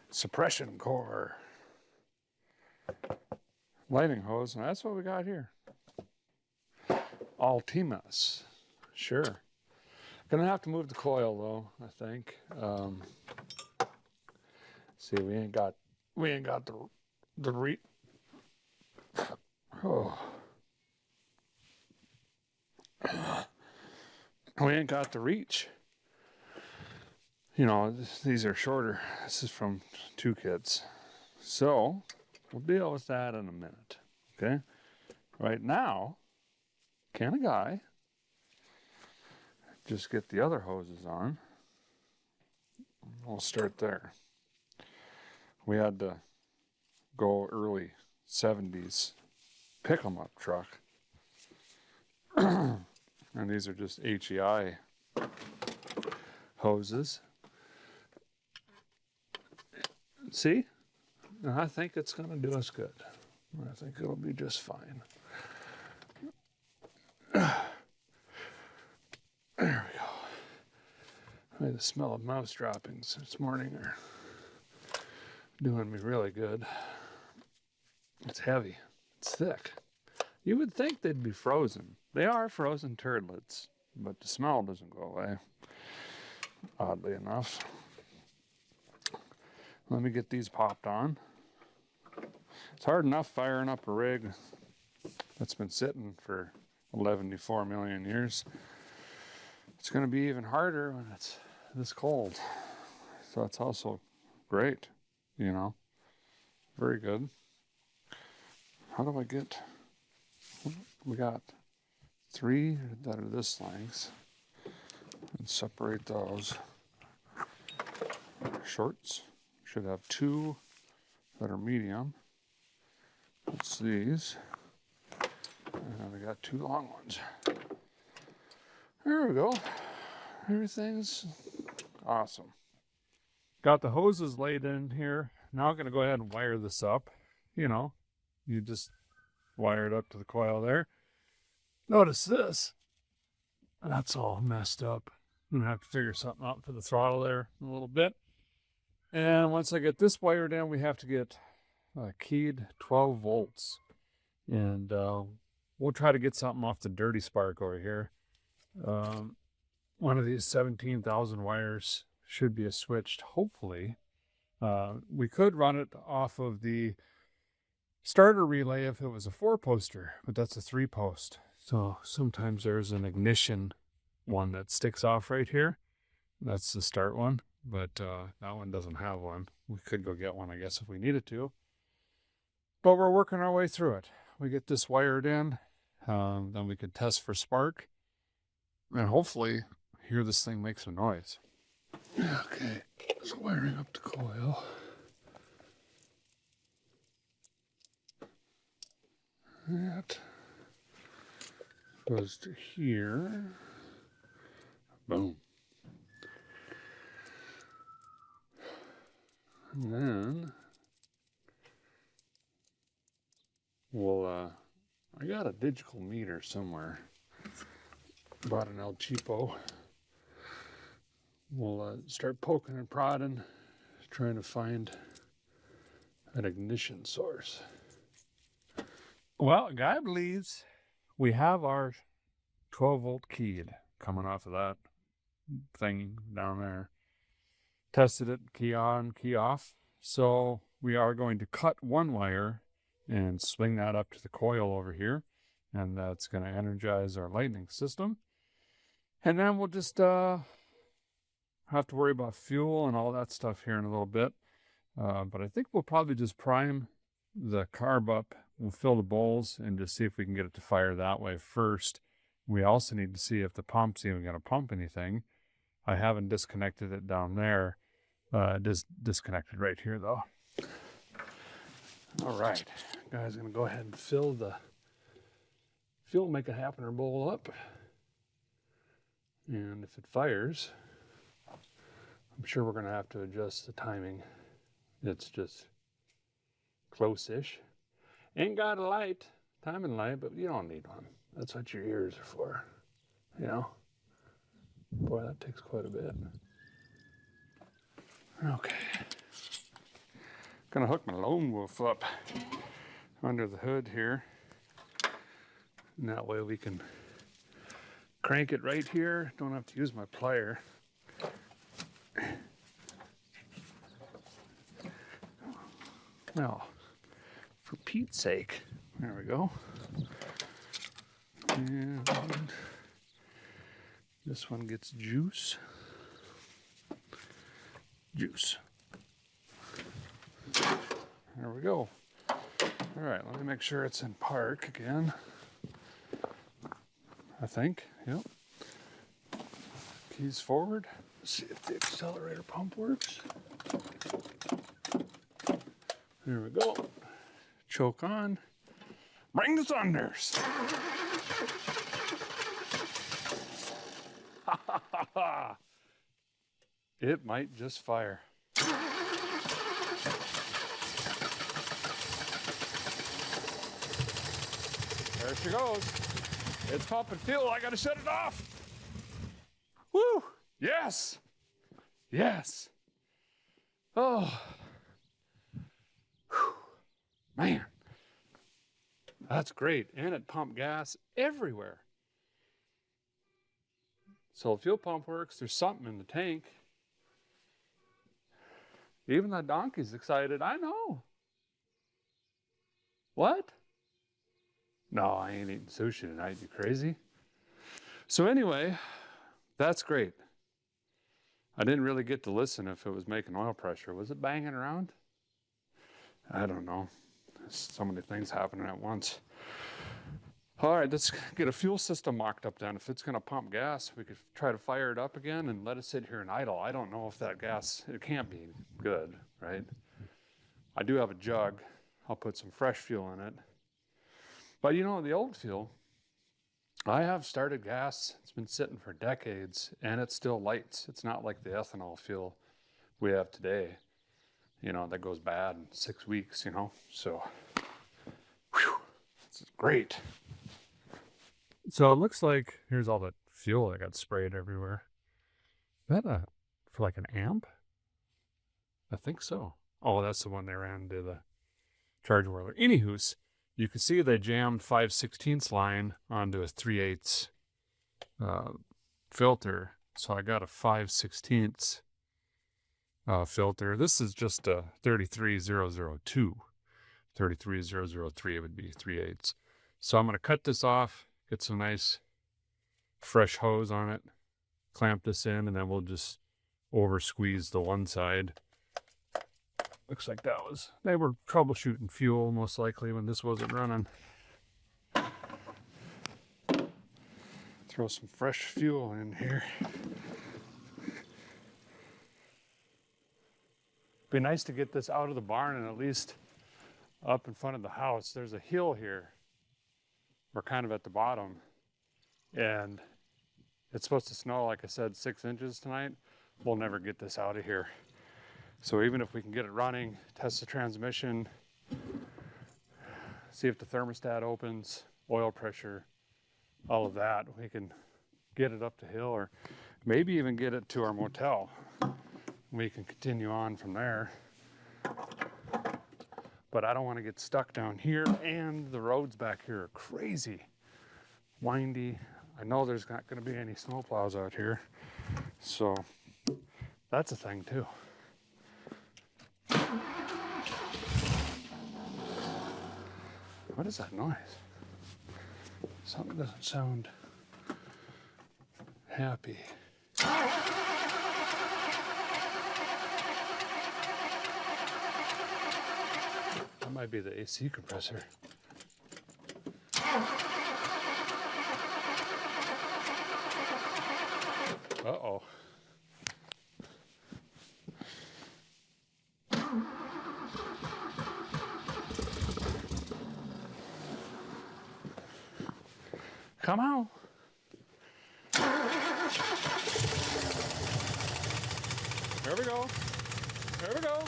suppression core lighting hose, and that's what we got here. Altimas. Sure. Gonna have to move the coil though, I think. See, we ain't got the reach. Oh. We ain't got the reach. You know, these are shorter. This is from 2 kids. So, we'll deal with that in a minute. Okay? Right now, can a guy just get the other hoses on? We'll start there. We had to go early 70s pick 'em up truck. And these are just HEI hoses. See? And I think it's going to do us good. I think it'll be just fine. There we go. The smell of mouse droppings this morning are doing me really good. It's heavy. It's thick. You would think they'd be frozen. They are frozen turdlets, but the smell doesn't go away, oddly enough. Let me get these popped on. It's hard enough firing up a rig that's been sitting for 11 million years. It's going to be even harder when it's this cold. So it's also great, you know. Very good. How do I get... We got 3 that are this length. And separate those. Shorts. Should have 2 that are medium. That's these. And we got 2 long ones. There we go. Everything's awesome. Got the hoses laid in here. Now I'm going to go ahead and wire this up. You know, you just wire it up to the coil there. Notice this. That's all messed up. I'm going to have to figure something out for the throttle there in a little bit. And once I get this wired in, we have to get keyed 12 volts. And we'll try to get something off the dirty spark over here. One of these 17,000 wires should be switched, hopefully. We could run it off of the starter relay if it was a 4-poster, but that's a 3-post. So sometimes there's an ignition one that sticks off right here. That's the start one, but that one doesn't have one. We could go get one, I guess, if we needed to. But we're working our way through it. We get this wired in, then we could test for spark, and hopefully hear this thing make some noise. Okay, so wiring up the coil. That goes to here. Boom. And then we'll, I got a digital meter somewhere. Bought an El Cheapo. We'll start poking and prodding, trying to find an ignition source. Well, a guy believes we have our 12-volt keyed. coming off of that thing down there. Tested it, key on, key off. So we are going to cut one wire and swing that up to the coil over here. And that's going to energize our lightning system. And then we'll just have to worry about fuel and all that stuff here in a little bit. But I think we'll probably just prime the carb up. We'll fill the bowls and just see if we can get it to fire that way first. We also need to see if the pump's even going to pump anything. I haven't disconnected it down there. Just disconnected right here though. All right, guys, gonna go ahead and fill the fuel, make a half-hour bowl up. And if it fires, I'm sure we're gonna have to adjust the timing. It's just close-ish. Ain't got a light, timing light, but you don't need one. That's what your ears are for, you know? Boy, that takes quite a bit. Okay. Gonna hook my lone wolf up under the hood here. And that way we can crank it right here. Don't have to use my plier. Well, for Pete's sake. There we go. And this one gets juice. Juice. There we go. All right, let me make sure it's in park again. I think, yep. Keys forward. Let's see if the accelerator pump works. There we go. Choke on. Bring the thunders. It might just fire. There she goes. It's pumping fuel. I gotta shut it off. Woo! Yes! Yes! Oh. Whew. Man. That's great. And it pumped gas everywhere. So the fuel pump works. There's something in the tank. Even that donkey's excited. I know. What? No, I ain't eating sushi tonight. You crazy? So anyway, that's great. I didn't really get to listen if it was making oil pressure. Was it banging around? I don't know. There's so many things happening at once. All right, let's get a fuel system mocked up then. If it's going to pump gas, we could try to fire it up again and let it sit here and idle. I don't know if that gas, it can't be good, right? I do have a jug. I'll put some fresh fuel in it. But you know, the old fuel, I have started gas. It's been sitting for decades and it still lights. It's not like the ethanol fuel we have today, you know, that goes bad in 6 weeks, you know? So, whew, this is great. So it looks like, here's all the fuel that got sprayed everywhere. Is that for like an amp? I think so. Oh, that's the one they ran to the charge whirler. Anywho's, you can see they jammed 5/16 line onto a 3/8 filter. So I got a 5/16 filter. This is just a 33002. 33003 would be 3/8. So I'm going to cut this off, get some nice fresh hose on it, clamp this in, and then we'll just over squeeze the one side. Looks like they were troubleshooting fuel most likely when this wasn't running. Throw some fresh fuel in here. Be nice to get this out of the barn and at least up in front of the house. There's a hill here. We're kind of at the bottom. And it's supposed to snow, like I said, 6 inches tonight. We'll never get this out of here. So even if we can get it running, test the transmission, see if the thermostat opens, oil pressure, all of that, we can get it up the hill or maybe even get it to our motel. We can continue on from there. But I don't want to get stuck down here, and the roads back here are crazy, windy. I know there's not going to be any snow plows out here, so that's a thing too. What is that noise? Something doesn't sound happy. That might be the AC compressor. Uh-oh. Come on. Here we go. Here we go.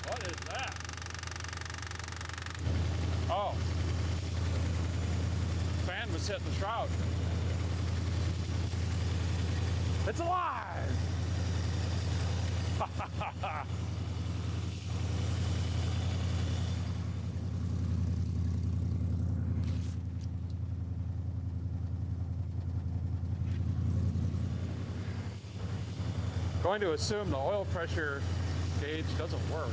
What is that? Oh. Fan was hitting the shroud. It's alive! Ha ha ha ha! Going to assume the oil pressure gauge doesn't work.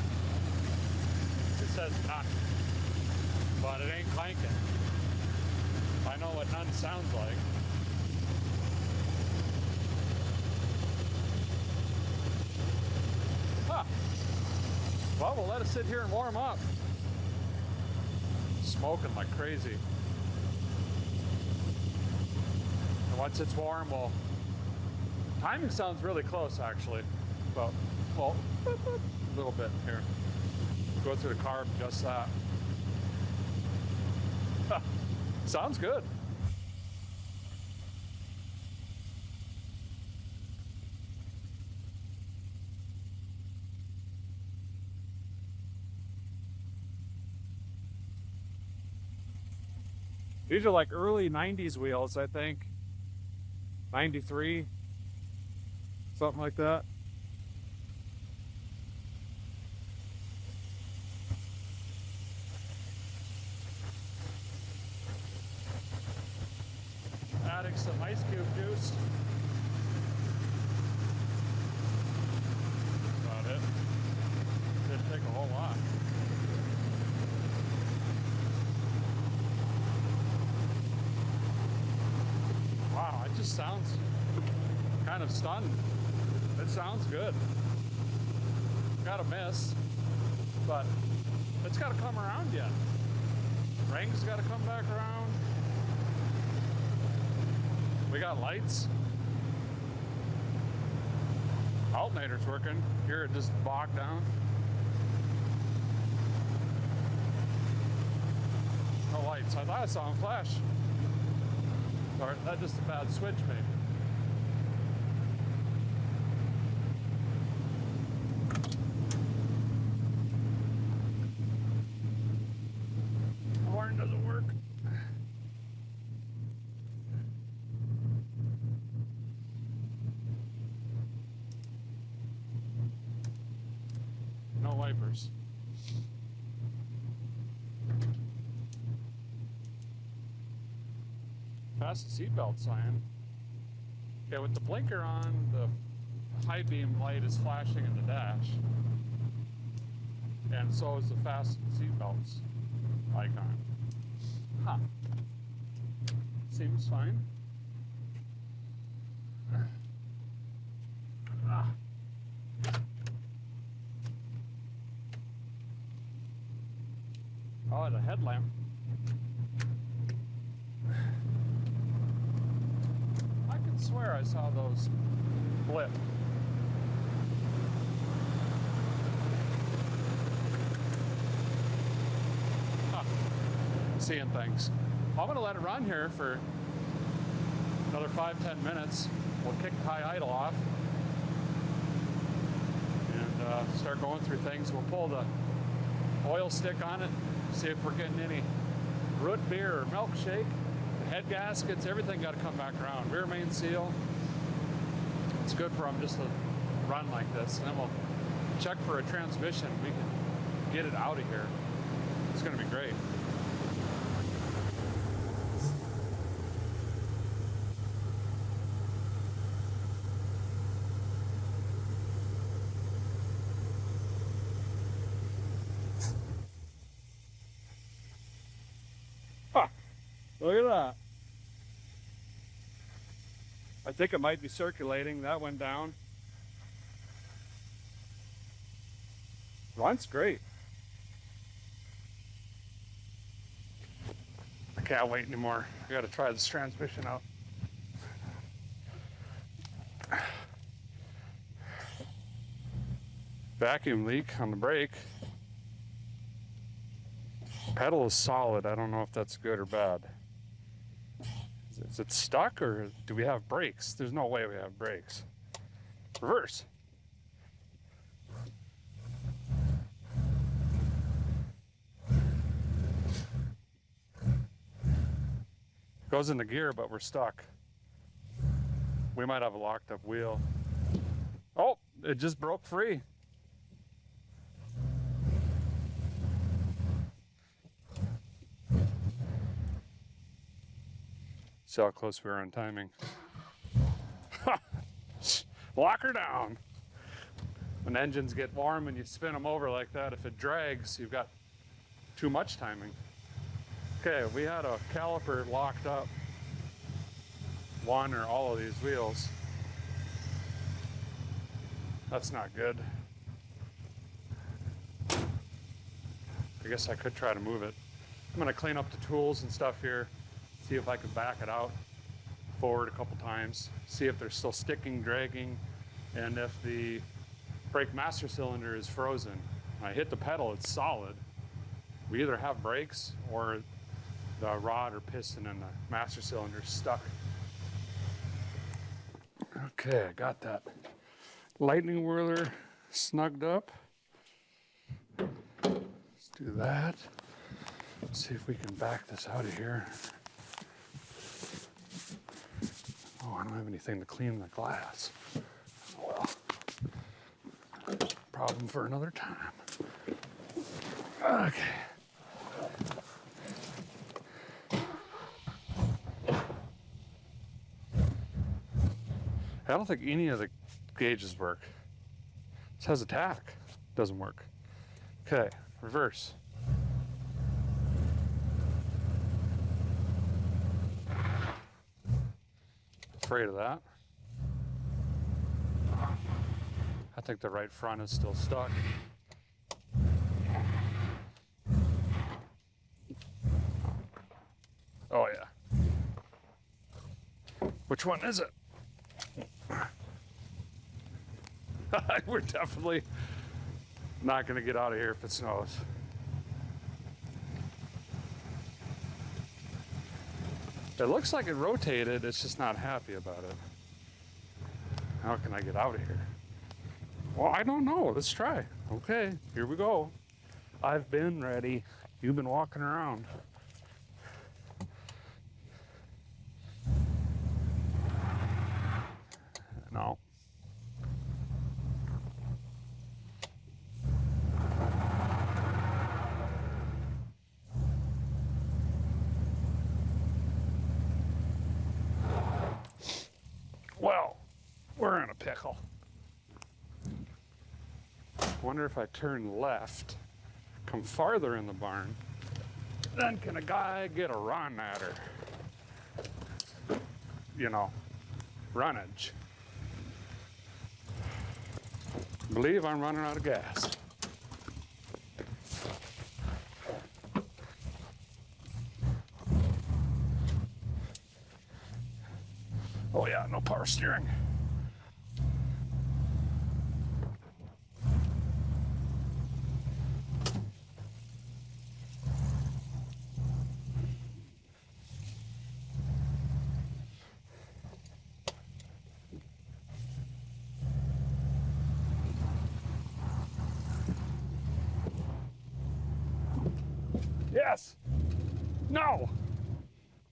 It says none, but it ain't clanking. I know what none sounds like. Huh. Well, we'll let it sit here and warm up. Smoking like crazy. And once it's warm, well, timing sounds really close actually. Well, a little bit here. Go through the carb, just that. Huh. Sounds good. These are like early 90s wheels, I think. 93, something like that. Adding some ice cube juice. That's about it. Didn't take a whole lot. Wow, it just sounds kind of stunned. It sounds good. Got a miss, but it's got to come around yet. Ring's got to come back around. We got lights. Alternator's working. Here it just bogged down. No lights. I thought I saw them flash. Or that's just a bad switch, maybe. The horn doesn't work. No wipers. Past the seatbelt sign. Okay, with the blinker on, the high beam light is flashing in the dash. And so is the fasten seatbelts icon. Huh. Seems fine. Ah. Oh, the headlamp. I swear I saw those blip. Huh. Seeing things. I'm going to let it run here for another 5-10 minutes. We'll kick high idle off and start going through things. We'll pull the oil stick on it, see if we're getting any root beer or milkshake. Head gaskets, everything got to come back around. Rear main seal, it's good for them just to run like this. And then we'll check for a transmission. We can get it out of here. It's gonna be great. Look at that. I think it might be circulating. That went down. Runs great. I can't wait anymore. I gotta try this transmission out. Vacuum leak on the brake. Pedal is solid. I don't know if that's good or bad. Is it stuck, or do we have brakes? There's no way we have brakes. Reverse. Goes into gear, but we're stuck. We might have a locked up wheel. Oh, it just broke free. See how close we are on timing. Lock her down. When engines get warm and you spin them over like that, if it drags, you've got too much timing. Okay, we had a caliper locked up, one or all of these wheels. That's not good. I guess I could try to move it. I'm gonna clean up the tools and stuff here, see if I can back it out forward a couple times, see if they're still sticking, dragging, and if the brake master cylinder is frozen. When I hit the pedal, it's solid. We either have brakes or the rod or piston in the master cylinder is stuck. Okay, I got that lightning whirler snugged up. Let's do that. Let's see if we can back this out of here. Oh, I don't have anything to clean the glass. Well, problem for another time. Okay. I don't think any of the gauges work. This has a tack. Doesn't work. Okay, reverse. Afraid of that. I think the right front is still stuck. Oh yeah. Which one is it? We're definitely not going to get out of here if it snows. It looks like it rotated, it's just not happy about it. How can I get out of here? Well, I don't know. Let's try. Okay, here we go. I've been ready. You've been walking around. No. Well, we're in a pickle. Wonder if I turn left, come farther in the barn, then can a guy get a run at her? You know, runnage. I believe I'm running out of gas. Oh yeah, no power steering. Yes. No.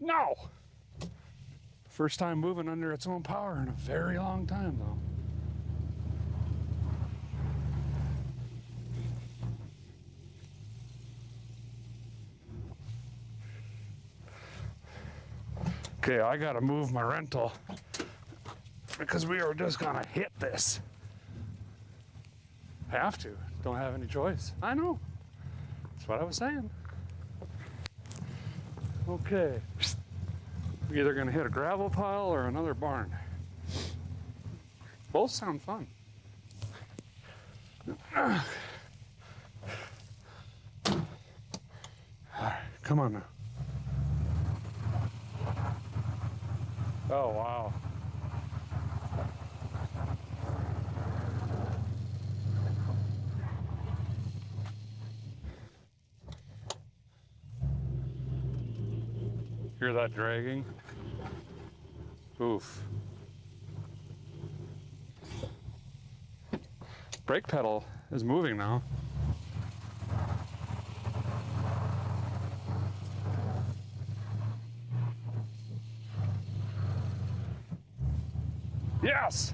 No. First time moving under its own power in a very long time, though. Okay, I gotta move my rental because we are just gonna hit this. Have to. Don't have any choice. I know. That's what I was saying. Okay. We're either gonna hit a gravel pile or another barn. Both sound fun. All right, come on now. Oh, wow. Hear that dragging? Oof. Brake pedal is moving now. Yes!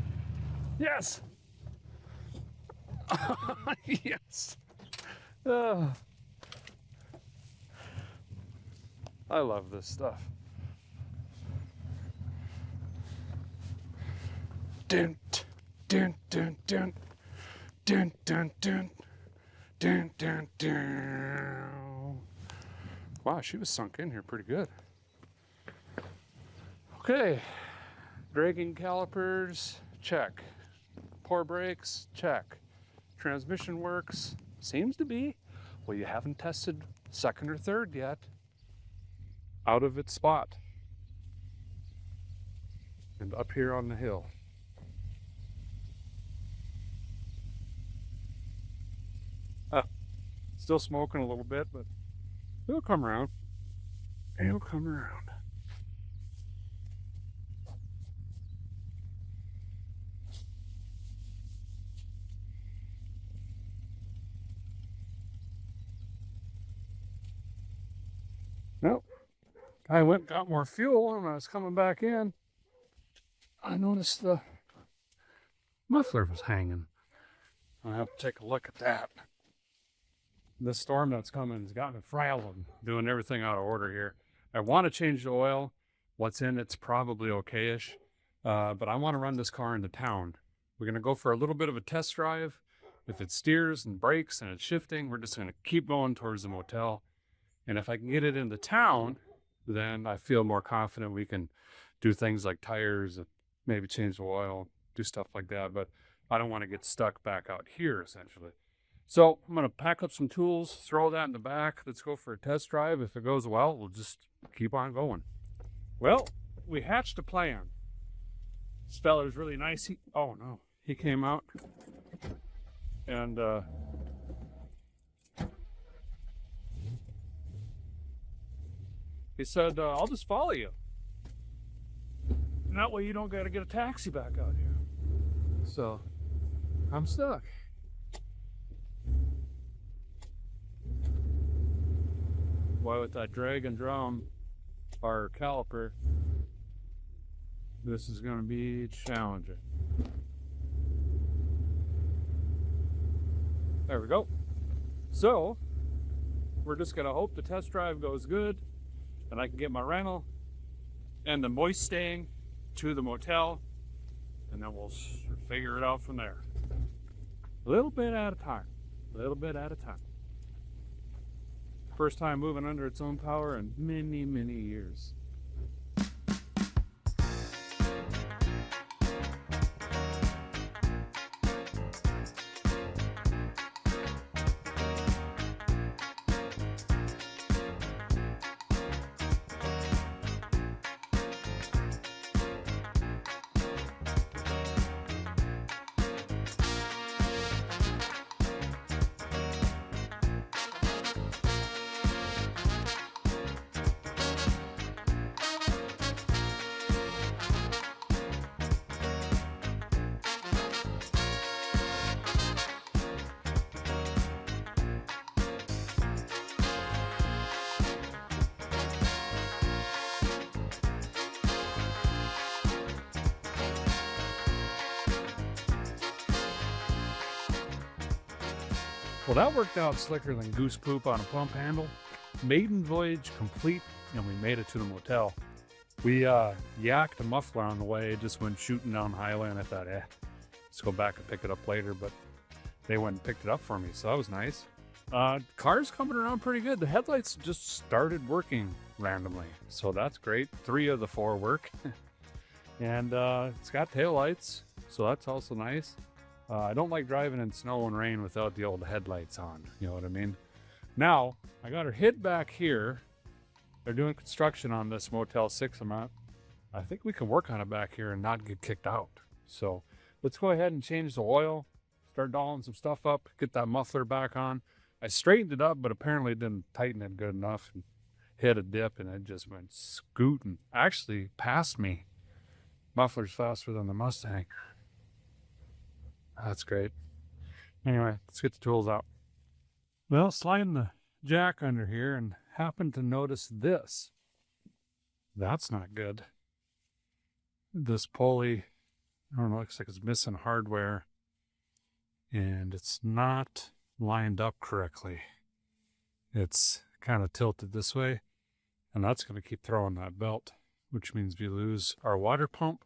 Yes! Yes! I love this stuff. Dun, dun, dun, dun, dun, dun, dun, dun, dun, dun. Wow, she was sunk in here pretty good. Okay, dragging calipers, check. Pour brakes, check. Transmission works, seems to be. Well, you haven't tested second or third yet. Out of its spot. And up here on the hill. Still smoking a little bit, but it'll come around. It'll come around. Nope. I went and got more fuel, and when I was coming back in, I noticed the muffler was hanging. I have to take a look at that. This storm that's coming has got me frazzled. I'm doing everything out of order here. I want to change the oil. What's in it's probably okay-ish, but I want to run this car into town. We're going to go for a little bit of a test drive. If it steers and brakes and it's shifting, we're just going to keep going towards the motel. And if I can get it into town, then I feel more confident we can do things like tires, maybe change the oil, do stuff like that. But I don't want to get stuck back out here, essentially. So I'm going to pack up some tools, throw that in the back. Let's go for a test drive. If it goes well, we'll just keep on going. Well, we hatched a plan. This fella's really nice. Oh, no. He came out and he said, I'll just follow you. And that way you don't got to get a taxi back out here. So I'm stuck. Why, with that drag and drum, our caliper, this is going to be challenging. There we go. So we're just going to hope the test drive goes good and I can get my rental and the Mustang to the motel, and then we'll figure it out from there. A little bit at a time. A little bit at a time. First time moving under its own power in many, many years. Well, that worked out slicker than goose poop on a pump handle. Maiden voyage complete, and we made it to the motel. We yacked a muffler on the way, just went shooting down the highway, and I thought, let's go back and pick it up later, but they went and picked it up for me, so that was nice. Car's coming around pretty good. The headlights just started working randomly, so that's great. 3 of the 4 work. And it's got taillights, so that's also nice. I don't like driving in snow and rain without the old headlights on, you know what I mean? Now, I got her hid back here. They're doing construction on this Motel 6 I'm at. I think we can work on it back here and not get kicked out. So let's go ahead and change the oil, start dolling some stuff up, get that muffler back on. I straightened it up, but apparently it didn't tighten it good enough and hit a dip, and it just went scooting. Actually passed me. Muffler's faster than the Mustang. That's great. Anyway, let's get the tools out. Well, sliding the jack under here and happened to notice this. That's not good. This pulley, I don't know, looks like it's missing hardware, and it's not lined up correctly. It's kind of tilted this way, and that's going to keep throwing that belt, which means we lose our water pump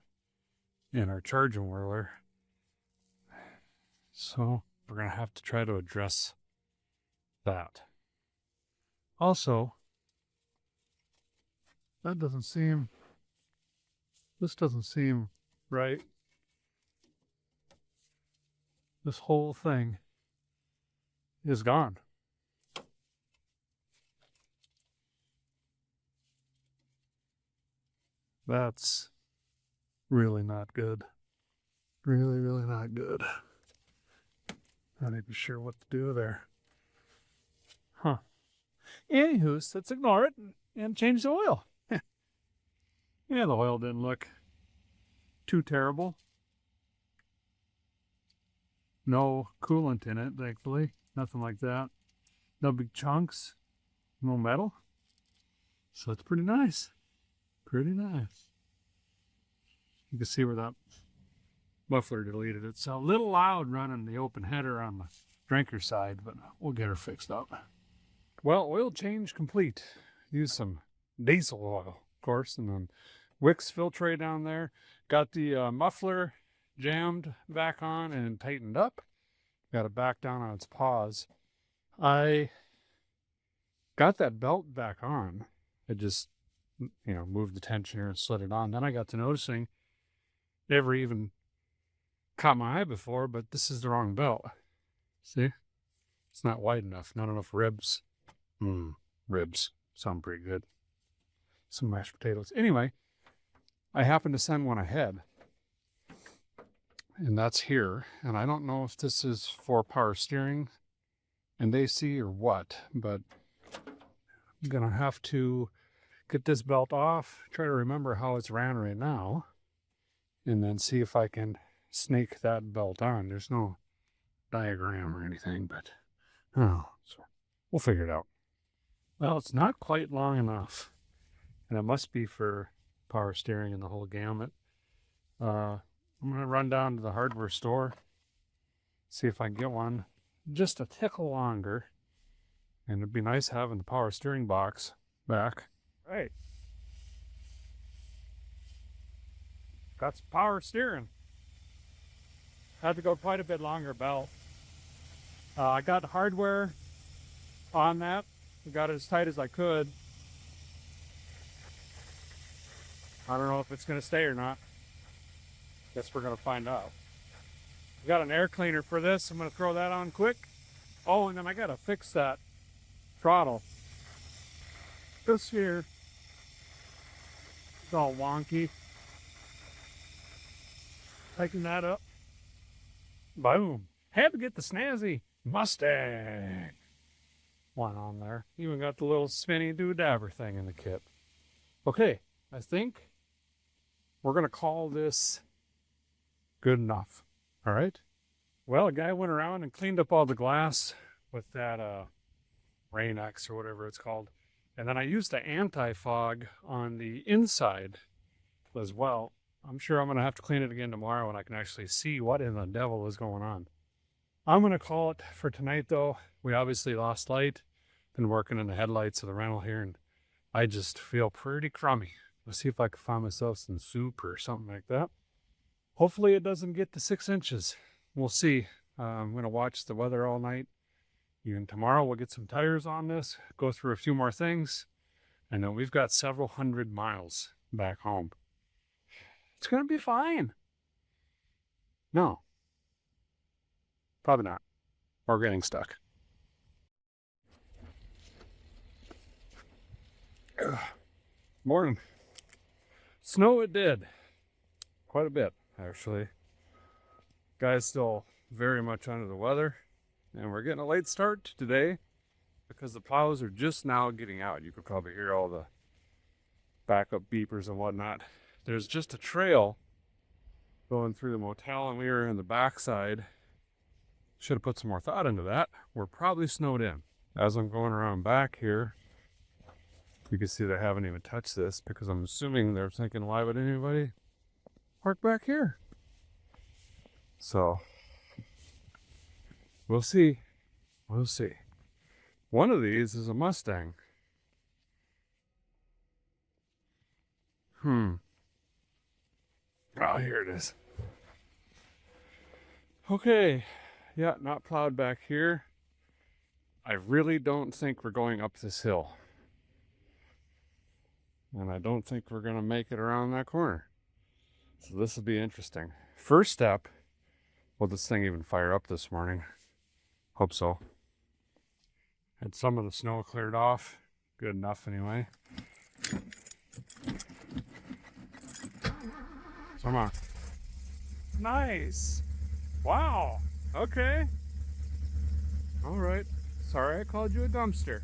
and our charging whirler. So we're going to have to try to address that. Also, this doesn't seem right. This whole thing is gone. That's really not good. Really, really not good. Not even sure what to do there. Huh. Anywho, let's ignore it and change the oil. Yeah, the oil didn't look too terrible. No coolant in it, thankfully. Nothing like that. No big chunks. No metal. So it's pretty nice. Pretty nice. You can see where that muffler deleted it. It's a little loud running the open header on the drinker side, but we'll get her fixed up. Well, oil change complete. Use some diesel oil, of course, and then Wix filtrate down there. Got the muffler jammed back on and tightened up. Got it back down on its paws. I got that belt back on. It just, moved the tensioner and slid it on. Then I got to noticing, never even caught my eye before, but this is the wrong belt. See? It's not wide enough. Not enough ribs. Ribs. Sound pretty good. Some mashed potatoes. Anyway, I happened to send one ahead. And that's here. And I don't know if this is for power steering and AC or what, but I'm going to have to get this belt off, try to remember how it's ran right now, and then see if I can snake that belt on. There's no diagram or anything, but so we'll figure it out. Well, it's not quite long enough, and it must be for power steering and the whole gamut. I'm going to run down to the hardware store, see if I can get one just a tickle longer, and it'd be nice having the power steering box back. Right. Got some power steering. Had to go quite a bit longer belt. I got hardware on that. I got it as tight as I could. I don't know if it's going to stay or not. Guess we're going to find out. I got an air cleaner for this. I'm going to throw that on quick. Oh, and then I got to fix that throttle. This here is all wonky. Tighten that up. Boom. Had to get the snazzy Mustang one on there. Even got the little spinny doodabber thing in the kit. Okay, I think we're going to call this good enough. All right. Well, a guy went around and cleaned up all the glass with that Rain-X or whatever it's called. And then I used the anti-fog on the inside as well. I'm sure I'm going to have to clean it again tomorrow when I can actually see what in the devil is going on. I'm going to call it for tonight, though. We obviously lost light. Been working in the headlights of the rental here, and I just feel pretty crummy. Let's see if I can find myself some soup or something like that. Hopefully it doesn't get to 6 inches. We'll see. I'm going to watch the weather all night. Even tomorrow we'll get some tires on this, go through a few more things. I know we've got several hundred miles back home. It's going to be fine. No. Probably not. We're getting stuck. Ugh. Morning. Snow it did. Quite a bit, actually. Guy's still very much under the weather. And we're getting a late start today because the plows are just now getting out. You could probably hear all the backup beepers and whatnot. There's just a trail going through the motel, and we were in the backside. Should have put some more thought into that. We're probably snowed in. As I'm going around back here, you can see they haven't even touched this because I'm assuming they're thinking, why would anybody park back here? So we'll see. We'll see. One of these is a Mustang. Oh, here it is. Okay. Yeah, not plowed back here. I really don't think we're going up this hill. And I don't think we're going to make it around that corner. So this will be interesting. First step, will this thing even fire up this morning? Hope so. Had some of the snow cleared off. Good enough anyway. Come on. Nice. Wow. Okay. All right. Sorry I called you a dumpster.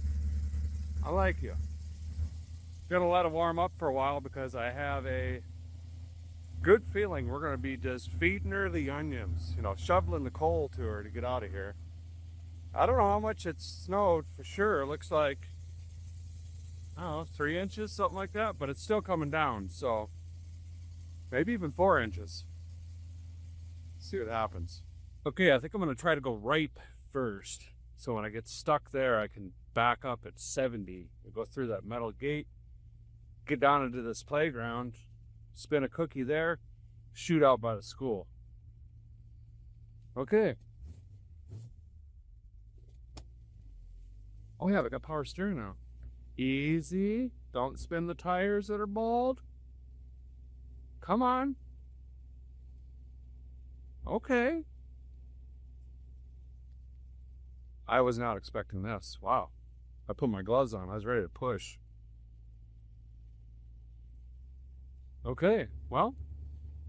I like you. Gonna let it warm up for a while because I have a good feeling we're gonna be just feeding her the onions, you know, shoveling the coal to her to get out of here. I don't know how much it's snowed for sure. It looks like, I don't know, 3 inches, something like that, but it's still coming down, so maybe even 4 inches. See what happens. Okay, I think I'm gonna try to go right first. So when I get stuck there, I can back up at 70 and go through that metal gate, get down into this playground, spin a cookie there, shoot out by the school. Okay. Oh yeah, we got power steering now. Easy. Don't spin the tires that are bald. Come on. Okay. I was not expecting this. Wow. I put my gloves on. I was ready to push. Okay. Well,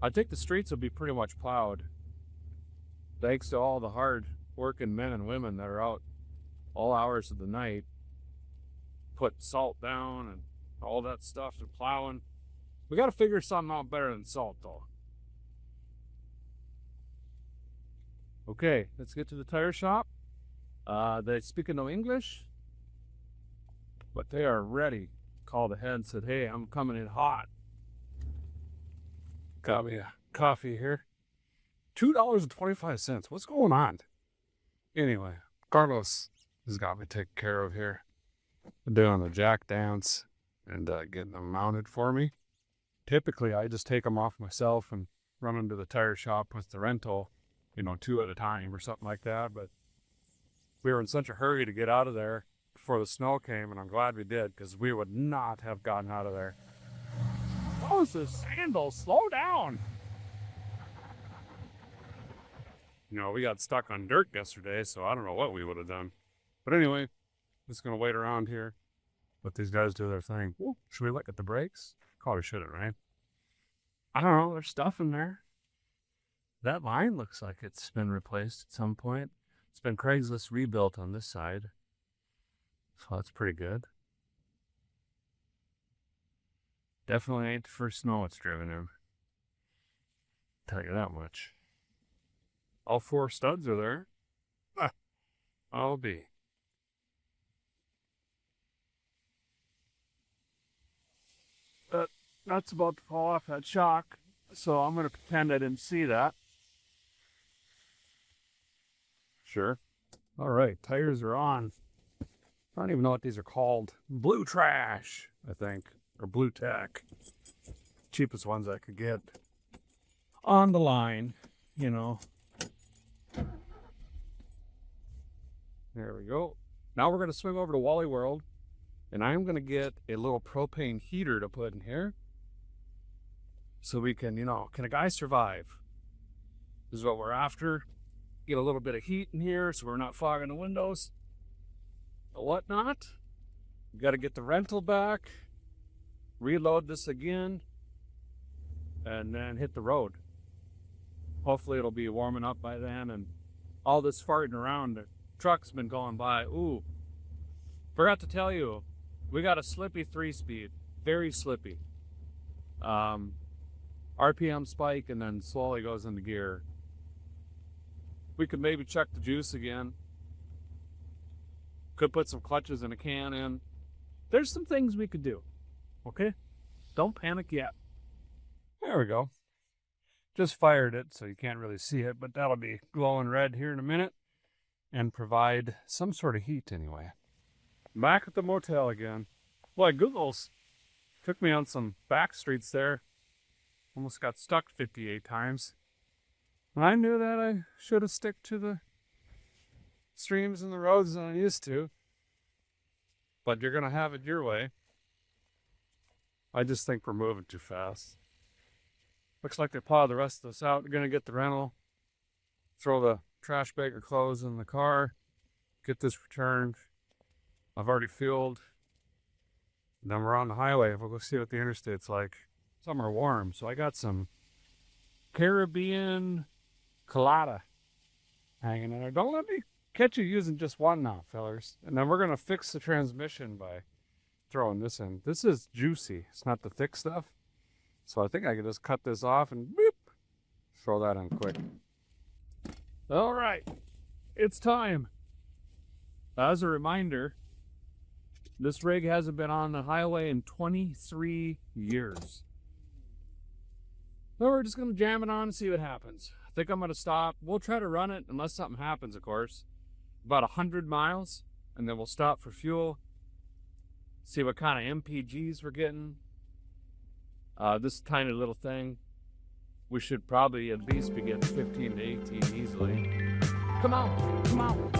I think the streets will be pretty much plowed. Thanks to all the hard working men and women that are out all hours of the night, put salt down and all that stuff and plowing. We got to figure something out better than salt though. Okay, let's get to the tire shop. They speak no English, but they are ready. Called ahead and said, hey, I'm coming in hot. Got me a coffee here. $2.25. What's going on? Anyway, Carlos has got me taken care of here. Doing the jack dance and getting them mounted for me. Typically, I just take them off myself and run into the tire shop with the rental, you know, 2 at a time or something like that. But we were in such a hurry to get out of there before the snow came, and I'm glad we did because we would not have gotten out of there. Oh, it's a sandal. Slow down. You know, we got stuck on dirt yesterday, so I don't know what we would have done. But anyway, just going to wait around here. Let these guys do their thing. Ooh, should we look at the brakes? Probably shouldn't, right? I don't know. There's stuff in there. That line looks like it's been replaced at some point. It's been Craigslist rebuilt on this side. So that's pretty good. Definitely ain't the first snow it's driven in. Tell you that much. All 4 studs are there. I'll be. That's about to fall off that shock, so I'm going to pretend I didn't see that. Sure. All right, tires are on. I don't even know what these are called. Blue trash, I think, or blue tack. cheapest ones I could get on the line, you know. There we go. Now we're going to swing over to Wally World, and I'm going to get a little propane heater to put in here so we can, you know, can a guy survive? This is what we're after. Get a little bit of heat in here so we're not fogging the windows and whatnot. We got to get the rental back, reload this again, and then hit the road. Hopefully it'll be warming up by then, and all this farting around, the truck's been going by. Ooh, forgot to tell you, we got a slippy 3-speed, very slippy. RPM spike and then slowly goes into gear. We could maybe check the juice again. Could put some clutches in a can in. There's some things we could do, okay? Don't panic yet. There we go. Just fired it, so you can't really see it, but that'll be glowing red here in a minute and provide some sort of heat anyway. Back at the motel again. Boy, Google's took me on some back streets there. Almost got stuck 58 times. I knew that I should have stuck to the streams and the roads that I used to. But you're going to have it your way. I just think we're moving too fast. Looks like they plowed the rest of this out. We're going to get the rental, throw the trash bag of clothes in the car, get this returned. I've already fueled. And then we're on the highway. We'll go see what the interstate's like. Some are warm, so I got some Caribbean colada hanging in there. Don't let me catch you using just one now, fellers. And then we're going to fix the transmission by throwing this in. This is juicy. It's not the thick stuff. So I think I can just cut this off and boop, throw that in quick. All right, it's time. As a reminder, this rig hasn't been on the highway in 23 years. So we're just going to jam it on and see what happens. I think I'm going to stop. We'll try to run it unless something happens, of course. About 100 miles, and then we'll stop for fuel. See what kind of MPGs we're getting. This tiny little thing, we should probably at least be getting 15 to 18 easily. Come on, come on.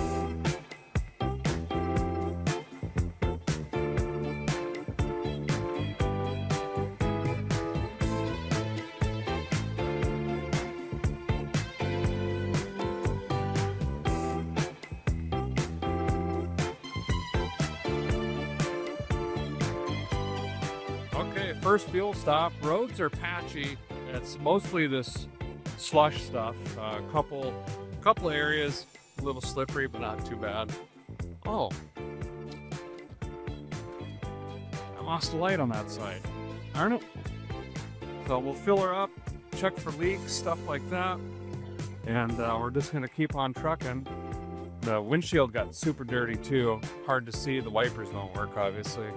First fuel stop. Roads are patchy. It's mostly this slush stuff. Couple areas a little slippery, but not too bad. Oh, I lost a light on that side. Darn it. So we'll fill her up, check for leaks, stuff like that, and we're just gonna keep on trucking. The windshield got super dirty too. Hard to see. The wipers don't work, obviously.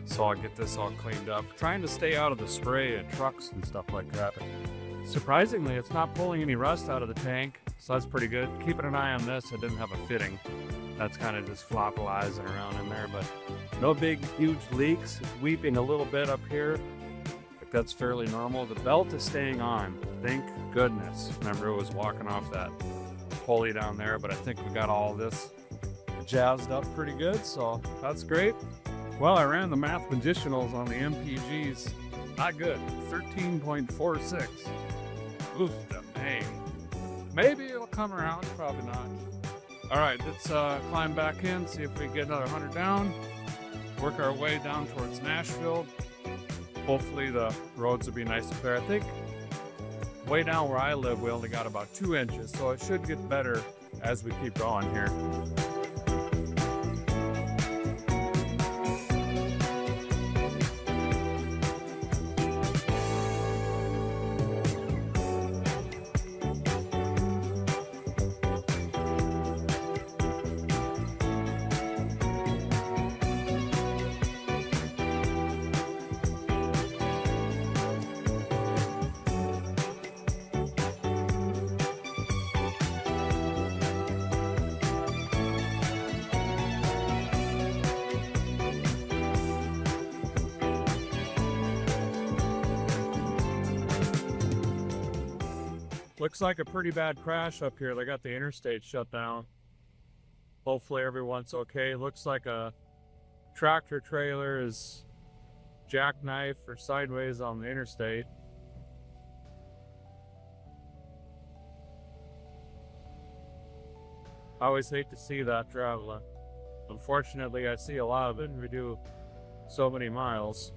So I'll get this all cleaned up. Trying to stay out of the spray at trucks and stuff like that. Surprisingly, it's not pulling any rust out of the tank, so that's pretty good. Keeping an eye on this, it didn't have a fitting. That's kind of just floppalizing around in there, but no big, huge leaks. It's weeping a little bit up here, but that's fairly normal. The belt is staying on, thank goodness. Remember, it was walking off that pulley down there, but I think we got all this jazzed up pretty good, so that's great. Well, I ran the mathematicals on the MPGs. Not good. 13.46. Oof, the dang. Maybe it'll come around. Probably not. All right, let's climb back in, see if we can get another 100 down. Work our way down towards Nashville. Hopefully the roads will be nice and clear. I think way down where I live, we only got about 2 inches, so it should get better as we keep going here. Looks like a pretty bad crash up here. They got the interstate shut down. Hopefully everyone's okay. Looks like a tractor trailer is jackknife or sideways on the interstate. I always hate to see that traveling. Unfortunately, I see a lot of it and we do so many miles.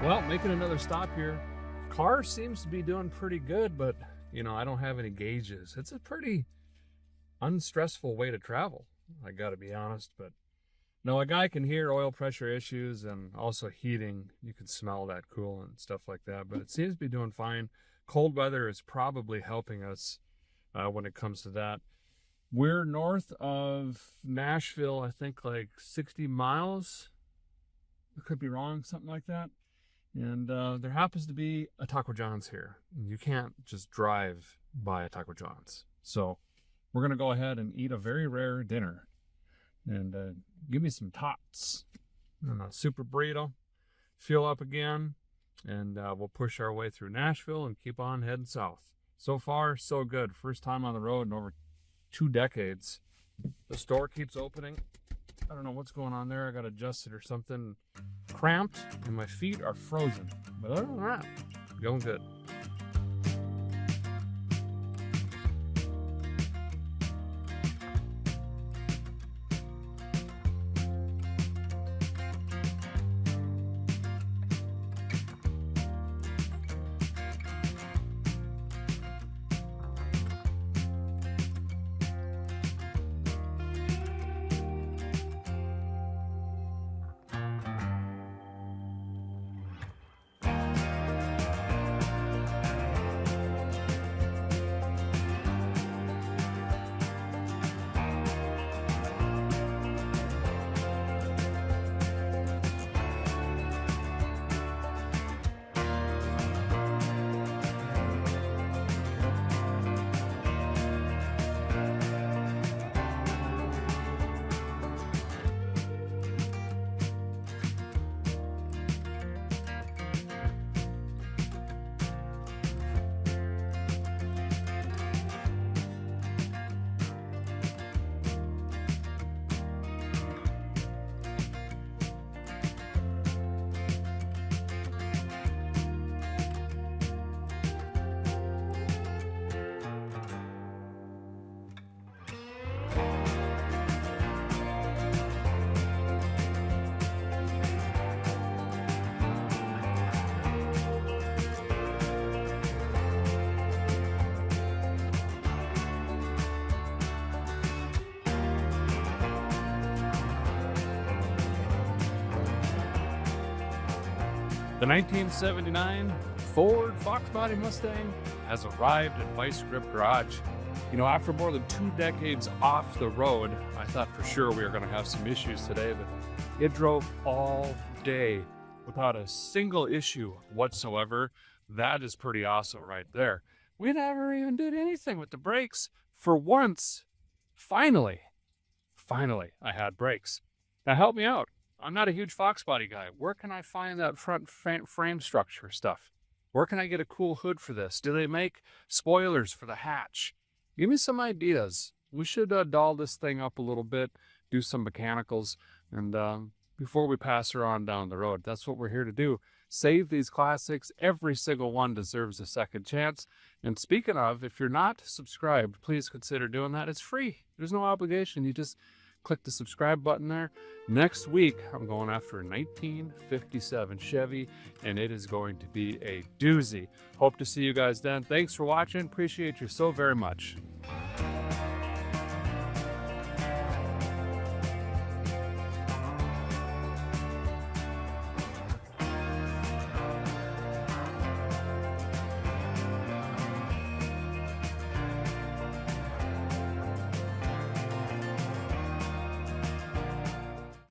Well, making another stop here. Car seems to be doing pretty good, but you know, I don't have any gauges. It's a pretty unstressful way to travel, I gotta be honest. But no, a guy can hear oil pressure issues and also heating. You can smell that coolant and stuff like that, but it seems to be doing fine. Cold weather is probably helping us when it comes to that. We're north of Nashville, I think like 60 miles. I could be wrong, something like that. And there happens to be a Taco John's here. You can't just drive by a Taco John's. So we're going to go ahead and eat a very rare dinner. And give me some tots and a super burrito. Fuel up again. And we'll push our way through Nashville and keep on heading south. So far, so good. First time on the road in over 2 decades. The store keeps opening. I don't know what's going on there. I got adjusted or something. Cramped and my feet are frozen. But other than that, going good. The 1979 Ford FoxBody Mustang has arrived at Vice Grip Garage. You know, after more than 2 decades off the road, I thought for sure we were going to have some issues today, but it drove all day without a single issue whatsoever. That is pretty awesome right there. We never even did anything with the brakes. For once, finally, I had brakes. Now help me out. I'm not a huge FoxBody guy. Where can I find that front frame structure stuff? Where can I get a cool hood for this? Do they make spoilers for the hatch? Give me some ideas. We should doll this thing up a little bit, do some mechanicals, and before we pass her on down the road. That's what we're here to do. Save these classics. Every single one deserves a second chance. And speaking of, if you're not subscribed, please consider doing that. It's free. There's no obligation. You just click the subscribe button there. Next week, I'm going after a 1957 Chevy, and it is going to be a doozy. Hope to see you guys then. Thanks for watching. Appreciate you so very much.